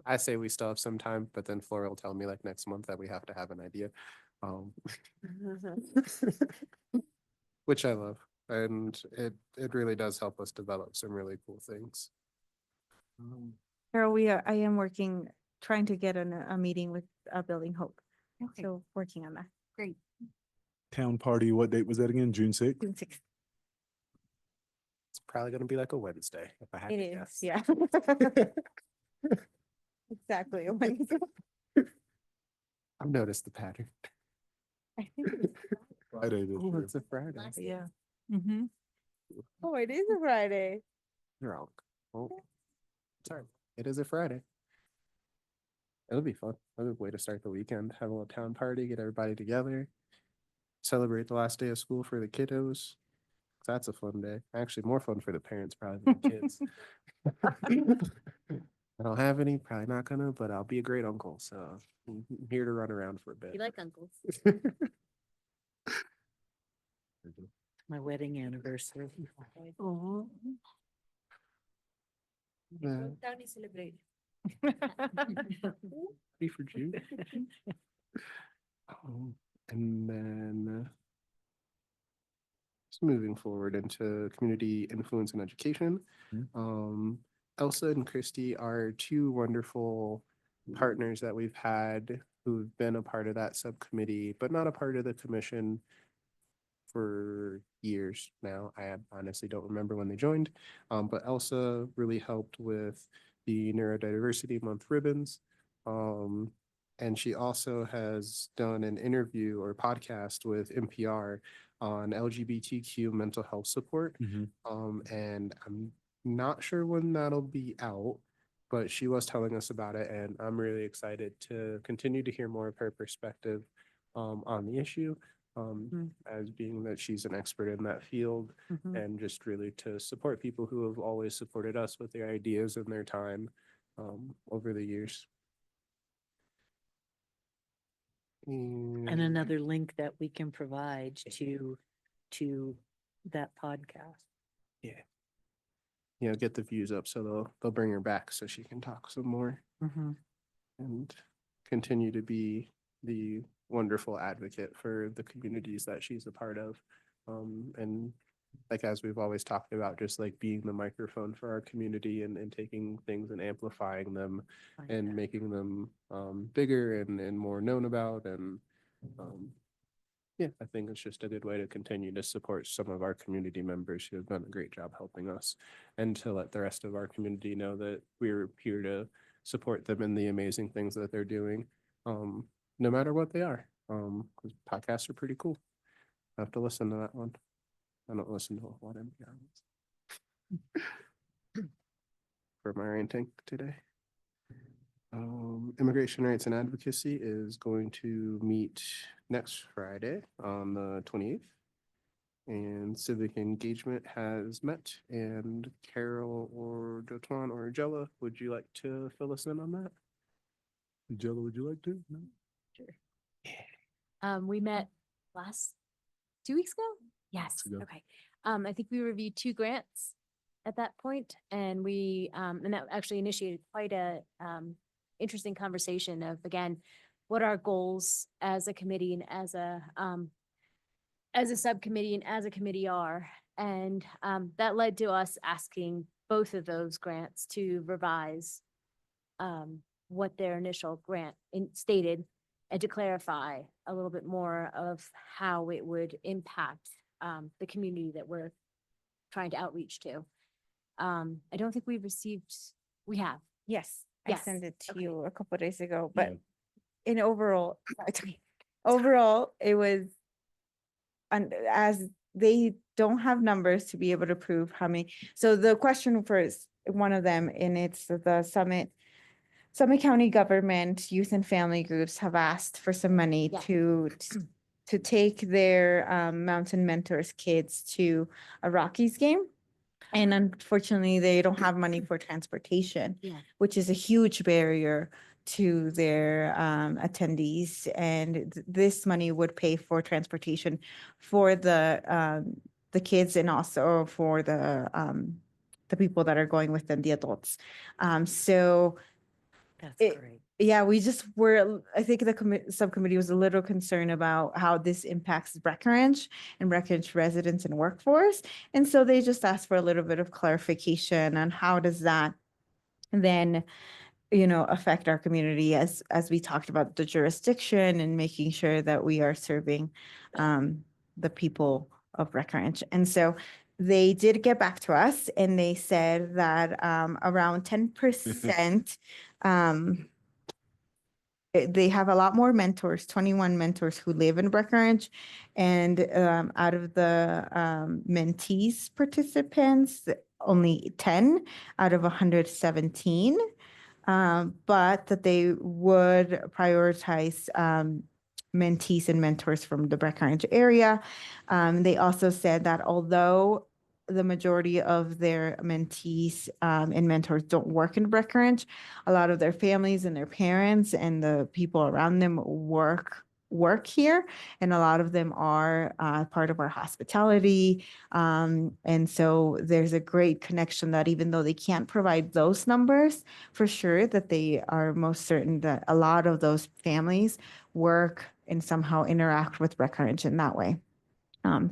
I say we still have some time, but then Flora will tell me like next month that we have to have an idea. Which I love. And it really does help us develop some really cool things. Carol, I am working, trying to get a meeting with Building Hope. Okay, So working on that. great. Town party, what date was that again? June 6th? June 6th. It's probably gonna be like a Wednesday if I had It to is, guess. yeah. Exactly. a Wednesday. I've noticed the pattern. I think it's- Friday this Oh, year. it's a Friday. Yeah. Mm-hmm. Oh, it is a Friday. Wrong. Oh, sorry. It is a Friday. It'll be fun. Another way to start the weekend. Have a little town party, get everybody together, celebrate the last day of school for the kiddos. That's a fun day. Actually, more fun for the parents probably than the kids. I don't have any, probably not gonna, but I'll be a great uncle. So I'm here to run around for a bit. You like uncles? My wedding anniversary. Yeah. Celebrate. Ready for June. And then just moving forward into community influence and education. Elsa and Christy are two wonderful partners that we've had who've been a part of that subcommittee, but not a part of the commission for years now. I honestly don't remember when they joined, but Elsa really helped with the Neurodiversity Month ribbons. And she also has done an interview or podcast with NPR on LGBTQ mental health support. And I'm not sure when that'll be out, but she was telling us about it, and I'm really excited to continue to hear more of her perspective on the issue. As being that she's an expert in that field, and just really to support people who have always supported us with their ideas and their time over the years. And another link that we can provide to that podcast. Yeah, get the views up so they'll bring her back so she can talk some more and continue to be the wonderful advocate for the communities that she's a part of. And like, as we've always talked about, just like being the microphone for our community and taking things and amplifying them and making them bigger and more known about. And yeah, I think it's just a good way to continue to support some of our community members who have done a great job helping us, and to let the rest of our community know that we're here to support them in the amazing things that they're doing, no matter what they are. 'Cause podcasts are pretty cool. I have to listen to that one. I don't listen to a lot of for my ranting today. Immigration rights and advocacy is going to meet next Friday on the 28th. And civic engagement has met. And Carol or Jotuan or Jella, would you like to fill us in on that? Jella, would you like to? No? We met last 2 weeks ago? Yes, ago. okay. I think we reviewed 2 grants at that point, and we, and that actually initiated quite a, interesting conversation of, again, what our goals as a committee and as a subcommittee and as a committee are. And, that led to us asking both of those grants to revise, what their initial grant stated, and to clarify a little bit more of how it would impact the community that we're trying to outreach to. I don't think we've received, we have. Yes, I Yes, sent it to okay. you a couple of days ago, Yeah. but in overall, overall, it was, and as they don't have numbers to be able to prove how many. So the question first, one of them, and it's the Summit County government, youth and family groups have asked for some money Yeah. to take their Mountain Mentors kids to a Rockies game. And unfortunately, they don't have money for transportation, Yeah. which is a huge barrier to their attendees, and this money would pay for transportation for the kids and also for the people that are going with them, the adults. So That's it- great. yeah, we just were, I think the subcommittee was a little concerned about how this impacts Breckenridge and Breckenridge residents and workforce. And so they just asked for a little bit of clarification on how does that then, affect our community as we talked about the jurisdiction and making sure that we are serving the people of Breckenridge. And so they did get back to us and they said that around 10%, they have a lot more mentors, 21 mentors who live in Breckenridge. And out of the mentees participants, only 10 out of 117, but that they would prioritize mentees and mentors from the Breckenridge area. They also said that although the majority of their mentees and mentors don't work in Breckenridge, a lot of their families and their parents and the people around them work here, and a lot of them are part of our hospitality. And so there's a great connection that even though they can't provide those numbers, for sure that they are most certain that a lot of those families work and somehow interact with Breckenridge in that way.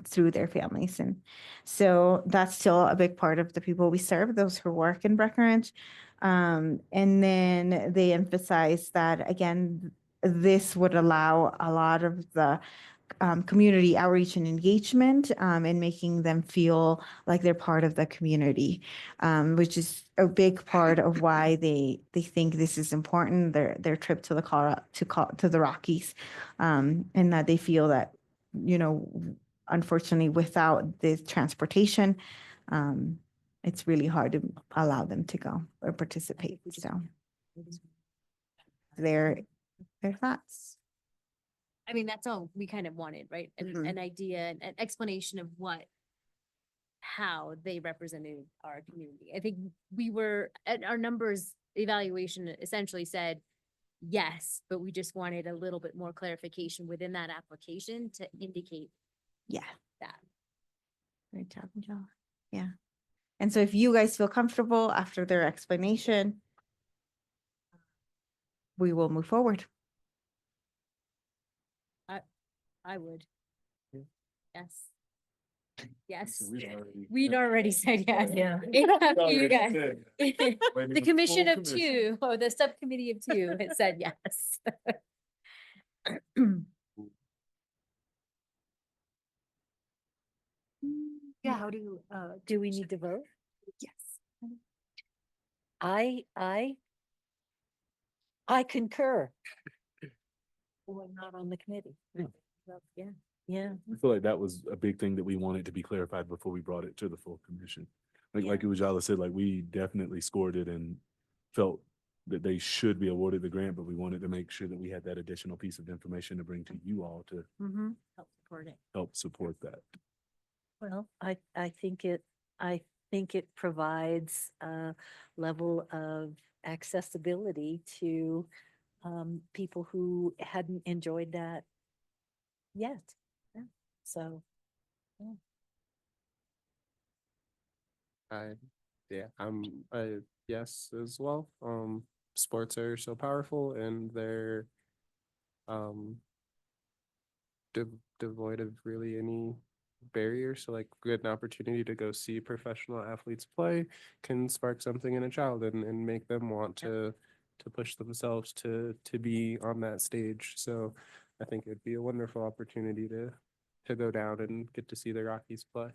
Through their families. And so that's still a big part of the people we serve, those who work in Breckenridge. And then they emphasize that, again, this would allow a lot of the community outreach and engagement and making them feel like they're part of the community, which is a big part of why they think this is important, their trip to the Colorado, to the Rockies, and that they feel that, unfortunately, without the transportation, it's really hard to allow them to go or participate. So their thoughts. I mean, that's all we kind of wanted, right? Mhm. An idea, an explanation of how they represented our community. I think our numbers evaluation essentially said yes, but we just wanted a little bit more clarification within that application to indicate Yeah. that. Great job, Angela. Yeah. And so if you guys feel comfortable after their explanation, we will move forward. I would. Yeah. Yes. Yes. already- We'd already said yes. Yeah. You guys. Waiting The for the commission full of two, or the subcommittee of two had said yes. Yeah, how Do we need to vote? yes. I concur. We're not on the committee. Yeah. Yeah. I feel like that was a big thing that we wanted to be clarified before we brought it to the full commission. Like Ujala said, like we definitely scored it and felt that they should be awarded the grant, but we wanted to make sure that we had that additional piece of information to bring to you all to Help support it. help support that. Well, I think it provides a level of accessibility to people who hadn't enjoyed that yet. Yeah. So, I'm a yes as well. Sports are so powerful and they're devoid of really any barriers. So like get an opportunity to go see professional athletes play can spark something in a child and make them want to push themselves to be on that stage. So I think it'd be a wonderful opportunity to go down and get to see the Rockies play.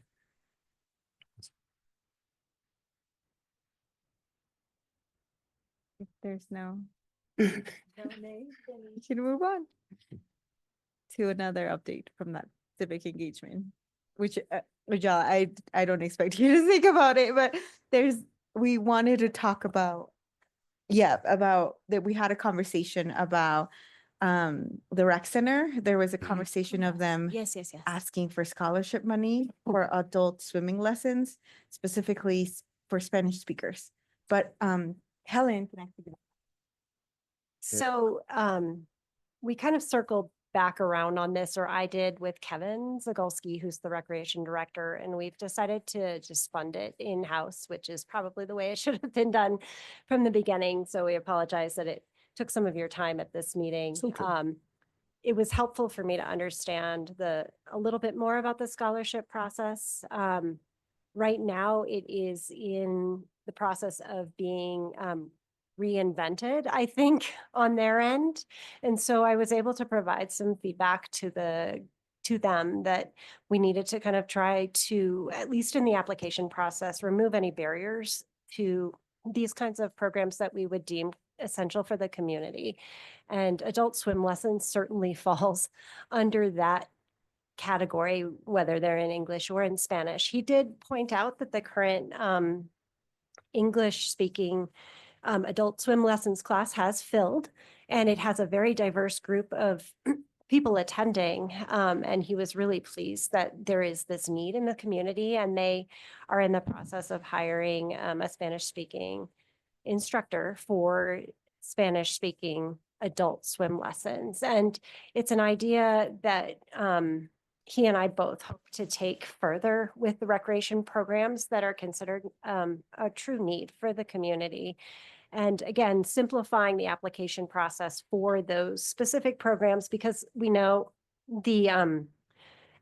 If there's no, we can move on to another update from that civic engagement, which, Ujala, I don't expect you to think about it, but we wanted to talk about, about that we had a conversation about the rec center. There was a conversation of them Yes. asking for scholarship money for adult swimming lessons, specifically for Spanish speakers. But Helen, can I speak? So we kind of circled back around on this, or I did with Kevin Zagolski, who's the recreation director, and we've decided to just fund it in-house, which is probably the way it should have been done from the beginning. So we apologize that it took some of your time at this meeting. It's okay. It was helpful for me to understand a little bit more about the scholarship process. Right now, it is in the process of being reinvented, I think, on their end. And so I was able to provide some feedback to them that we needed to kind of try to, at least in the application process, remove any barriers to these kinds of programs that we would deem essential for the community. And adult swim lessons certainly falls under that category, whether they're in English or in Spanish. He did point out that the current English speaking adult swim lessons class has filled, and it has a very diverse group of people attending. And he was really pleased that there is this need in the community, and they are in the process of hiring a Spanish speaking instructor for Spanish speaking adult swim lessons. And it's an idea that he and I both hope to take further with the recreation programs that are considered a true need for the community. And again, simplifying the application process for those specific programs, because we know the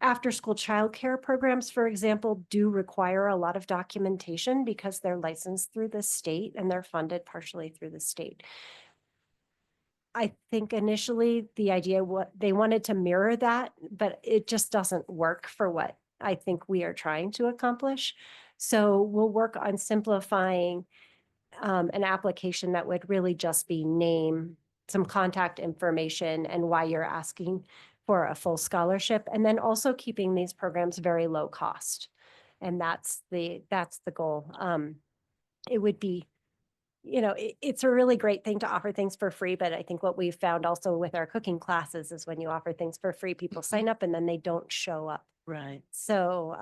after-school childcare programs, for example, do require a lot of documentation because they're licensed through the state and they're funded partially through the state. I think initially the idea what they wanted to mirror that, but it just doesn't work for what I think we are trying to accomplish. So we'll work on simplifying an application that would really just be name, some contact information, and why you're asking for a full scholarship, and then also keeping these programs very low cost. And that's the goal. It would be, it's a really great thing to offer things for free, but I think what we've found also with our cooking classes is when you offer things for free, people sign up and then they don't show up. Right. So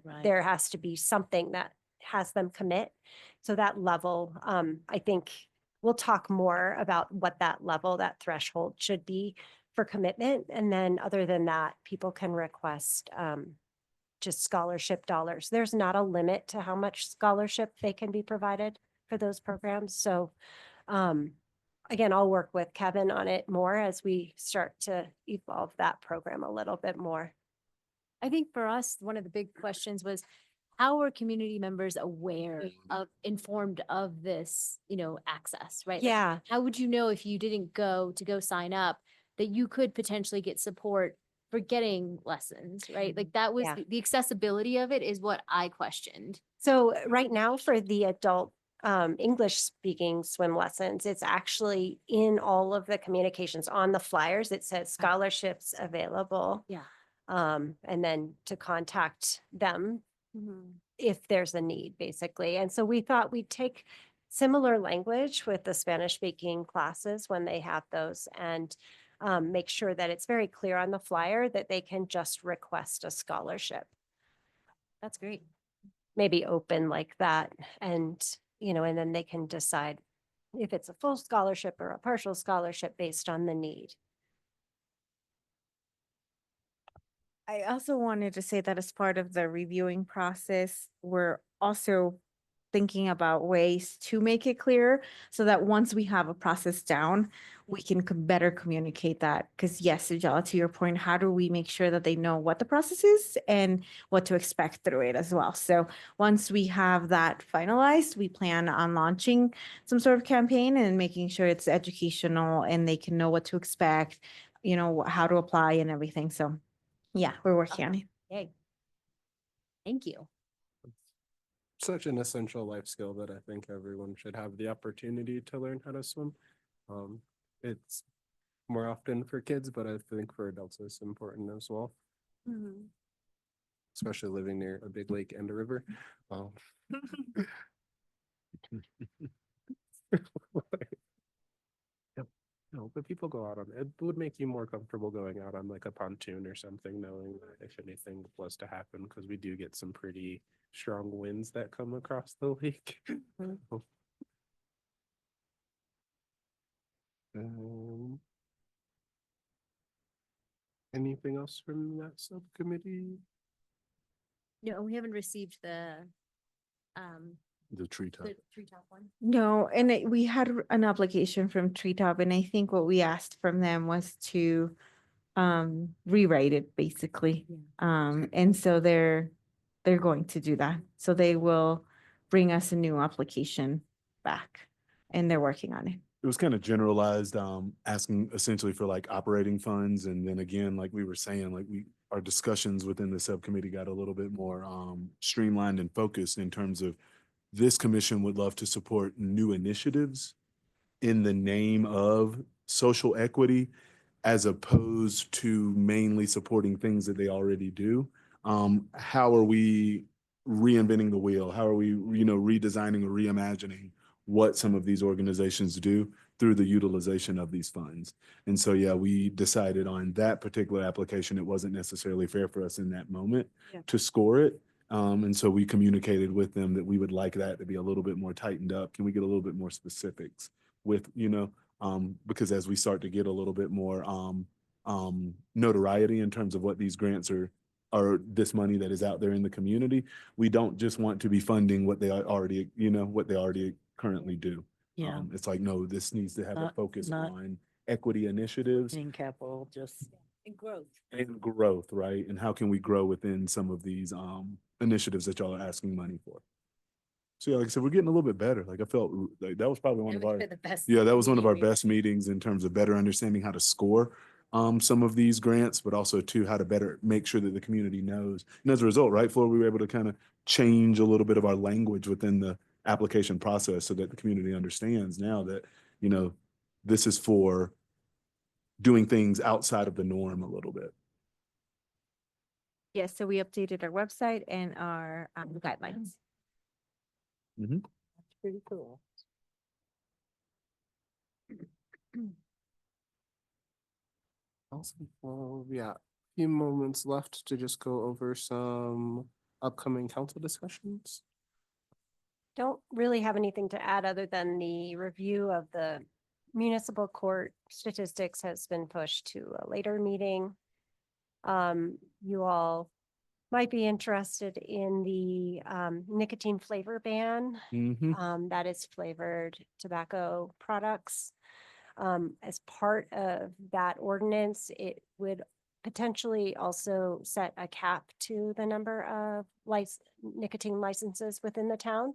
Right. there has to be something that has them commit. So that level, I think we'll talk more about what that level, that threshold should be for commitment. And then other than that, people can request just scholarship dollars. There's not a limit to how much scholarship they can be provided for those programs. So again, I'll work with Kevin on it more as we start to evolve that program a little bit more. I think for us, one of the big questions was, how are community members aware of, informed of this, access, right? Like, Yeah. how would you know if you didn't go sign up that you could potentially get support for getting lessons, right? Like that was Yeah. the accessibility of it is what I questioned. So right now for the adult English speaking swim lessons, it's actually in all of the communications on the flyers. It says scholarships available. Yeah. And then to contact them if there's a need, basically. And so we thought we'd take similar language with the Spanish speaking classes when they have those, and make sure that it's very clear on the flyer that they can just request a scholarship. That's great. Maybe open like that, and and then they can decide if it's a full scholarship or a partial scholarship based on the need. I also wanted to say that as part of the reviewing process, we're also thinking about ways to make it clear so that once we have a process down, we can better communicate that. Because yes, Ujala, to your point, how do we make sure that they know what the process is and what to expect through it as well? So once we have that finalized, we plan on launching some sort of campaign and making sure it's educational and they can know what to expect, how to apply and everything. So yeah, we're working on it. Yay. Thank you. Such an essential life skill that I think everyone should have the opportunity to learn how to swim. It's more often for kids, but I think for adults it's important as well. Especially living near a big lake and a river. No, but people go out on it. It would make you more comfortable going out on like a pontoon or something, knowing that if anything was to happen, because we do get some pretty strong winds that come across the lake. Um, anything else from that subcommittee? No, we haven't received The treetop. the treetop one. No, and we had an application from Treetop, and I think what we asked from them was to rewrite it basically. And so they're going to do that. So they will bring us a new application back, and they're working on it. It was kind of generalized, asking essentially for like operating funds. And then again, like we were saying, like our discussions within the subcommittee got a little bit more streamlined and focused in terms of this commission would love to support new initiatives in the name of social equity, as opposed to mainly supporting things that they already do. How are we reinventing the wheel? How are we, redesigning or reimagining what some of these organizations do through the utilization of these funds? And so, yeah, we decided on that particular application, it wasn't necessarily fair for us in that moment to score it. And so we communicated with them that we would like that to be a little bit more tightened up. Can we get a little bit more specifics with, because as we start to get a little bit more notoriety in terms of what these grants are this money that is out there in the community, we don't just want to be funding what they already, what they already currently do. Yeah. It's like, no, this needs to have a Not- focus not- on equity initiatives In capital, just. And growth. and growth, right? And how can we grow within some of these initiatives that y'all are asking money for? So yeah, like I said, we're getting a little bit better. Like I felt like that was probably one of our, The best. yeah, that was one of our meeting we've- best meetings in terms of better understanding how to score some of these grants, but also too how to better make sure that the community knows. And as a result, right, Flora, we were able to kind of change a little bit of our language within the application process so that the community understands now that, this is for doing things outside of the norm a little bit. Yes, so we updated our website and our guidelines. Pretty cool. Awesome. Well, yeah, a few moments left to just go over some upcoming council discussions. Don't really have anything to add other than the review of the municipal court statistics has been pushed to a later meeting. You all might be interested in the nicotine flavor ban. That is flavored tobacco products. As part of that ordinance, it would potentially also set a cap to the number of nicotine licenses within the town.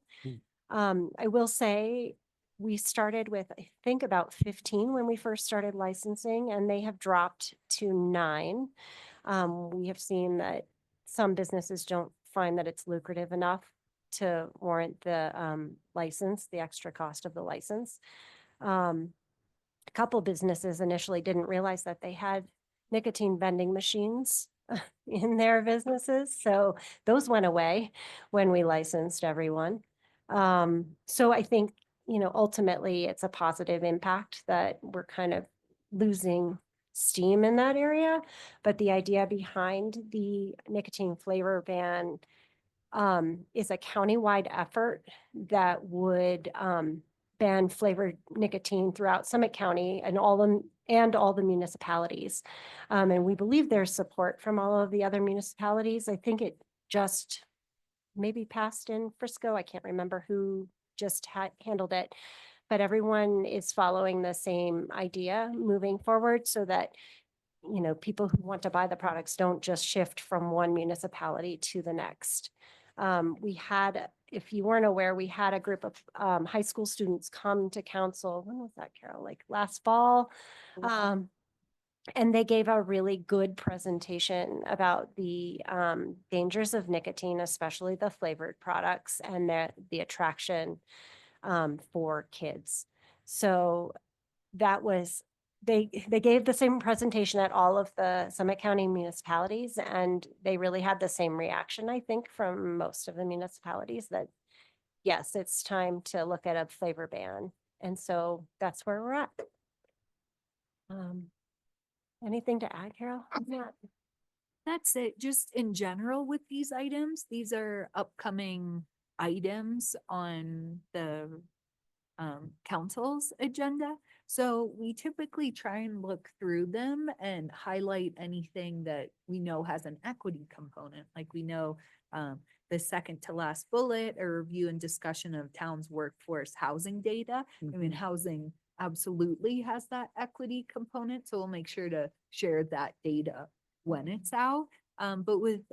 I will say we started with, I think, about 15 when we first started licensing, and they have dropped to 9. We have seen that some businesses don't find that it's lucrative enough to warrant the license, the extra cost of the license. A couple businesses initially didn't realize that they had nicotine vending machines in their businesses. So those went away when we licensed everyone. So I think, ultimately it's a positive impact that we're kind of losing steam in that area. But the idea behind the nicotine flavor ban is a countywide effort that would ban flavored nicotine throughout Summit County and all the municipalities. And we believe there's support from all of the other municipalities. I think it just maybe passed in Frisco. I can't remember who just handled it, but everyone is following the same idea moving forward so that, people who want to buy the products don't just shift from one municipality to the next. We had, if you weren't aware, we had a group of high school students come to council. When was that, Carol? Like last fall. And they gave a really good presentation about the dangers of nicotine, especially the flavored products and the attraction for kids. So that was, they gave the same presentation at all of the Summit County municipalities, and they really had the same reaction, I think, from most of the municipalities that, yes, it's time to look at a flavor ban. And so that's where we're at. Anything to add, Carol? That's it. Just in general with these items, these are upcoming items on the council's agenda. So we typically try and look through them and highlight anything that we know has an equity component. Like we know the second to last bullet, a review and discussion of town's workforce housing data. I mean, housing absolutely has that equity component, so we'll make sure to share that data when it's out. But with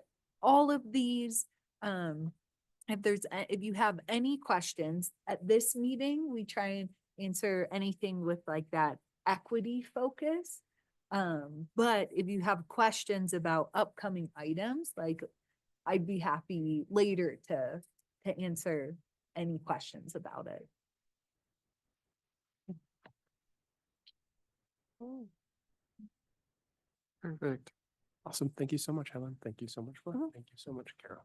all of these, if you have any questions at this meeting, we try and answer anything with like that equity focus. But if you have questions about upcoming items, like I'd be happy later to answer any questions about it. Perfect. Awesome. Thank you so much, Helen. Thank you so much, Flora. Thank you so much, Carol.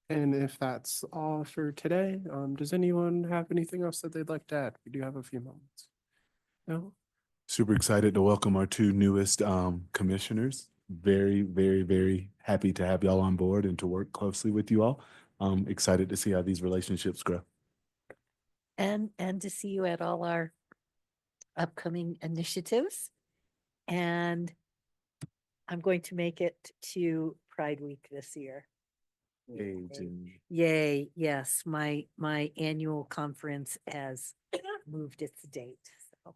And if that's all for today, does anyone have anything else that they'd like to add? We do have a few moments. No? Super excited to welcome our two newest commissioners. Very, very, very happy to have y'all on board and to work closely with you all. Excited to see how these relationships grow. And to see you at all our upcoming initiatives. And I'm going to make it to Pride Week this year. Hey, Jenny. Yay, yes, my annual conference has moved its date, so.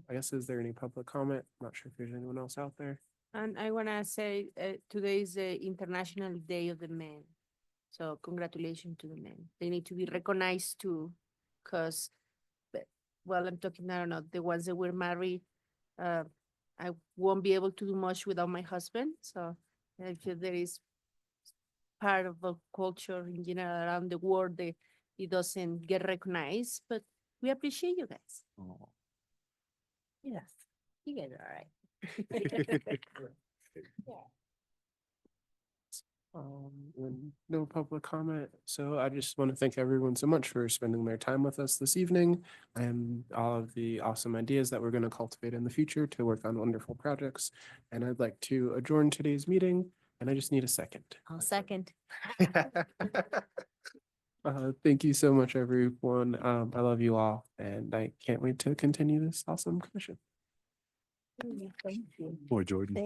I guess, is there any public comment? Not sure if there's anyone else out there. And I want to say today is the International Day of the Men. So congratulations to the men. They need to be recognized too, because, well, I'm talking, I don't know, the ones that were married, I won't be able to do much without my husband. So I feel there is part of the culture in general around the world that it doesn't get recognized, but we appreciate you guys. Oh. Yes, you guys are all right. And no public comment. So I just want to thank everyone so much for spending their time with us this evening and all of the awesome ideas that we're going to cultivate in the future to work on wonderful projects. And I'd like to adjourn today's meeting, and I just need a second. I'll second. Thank you so much, everyone. I love you all, and I can't wait to continue this awesome commission. Thank you. Or Jordan.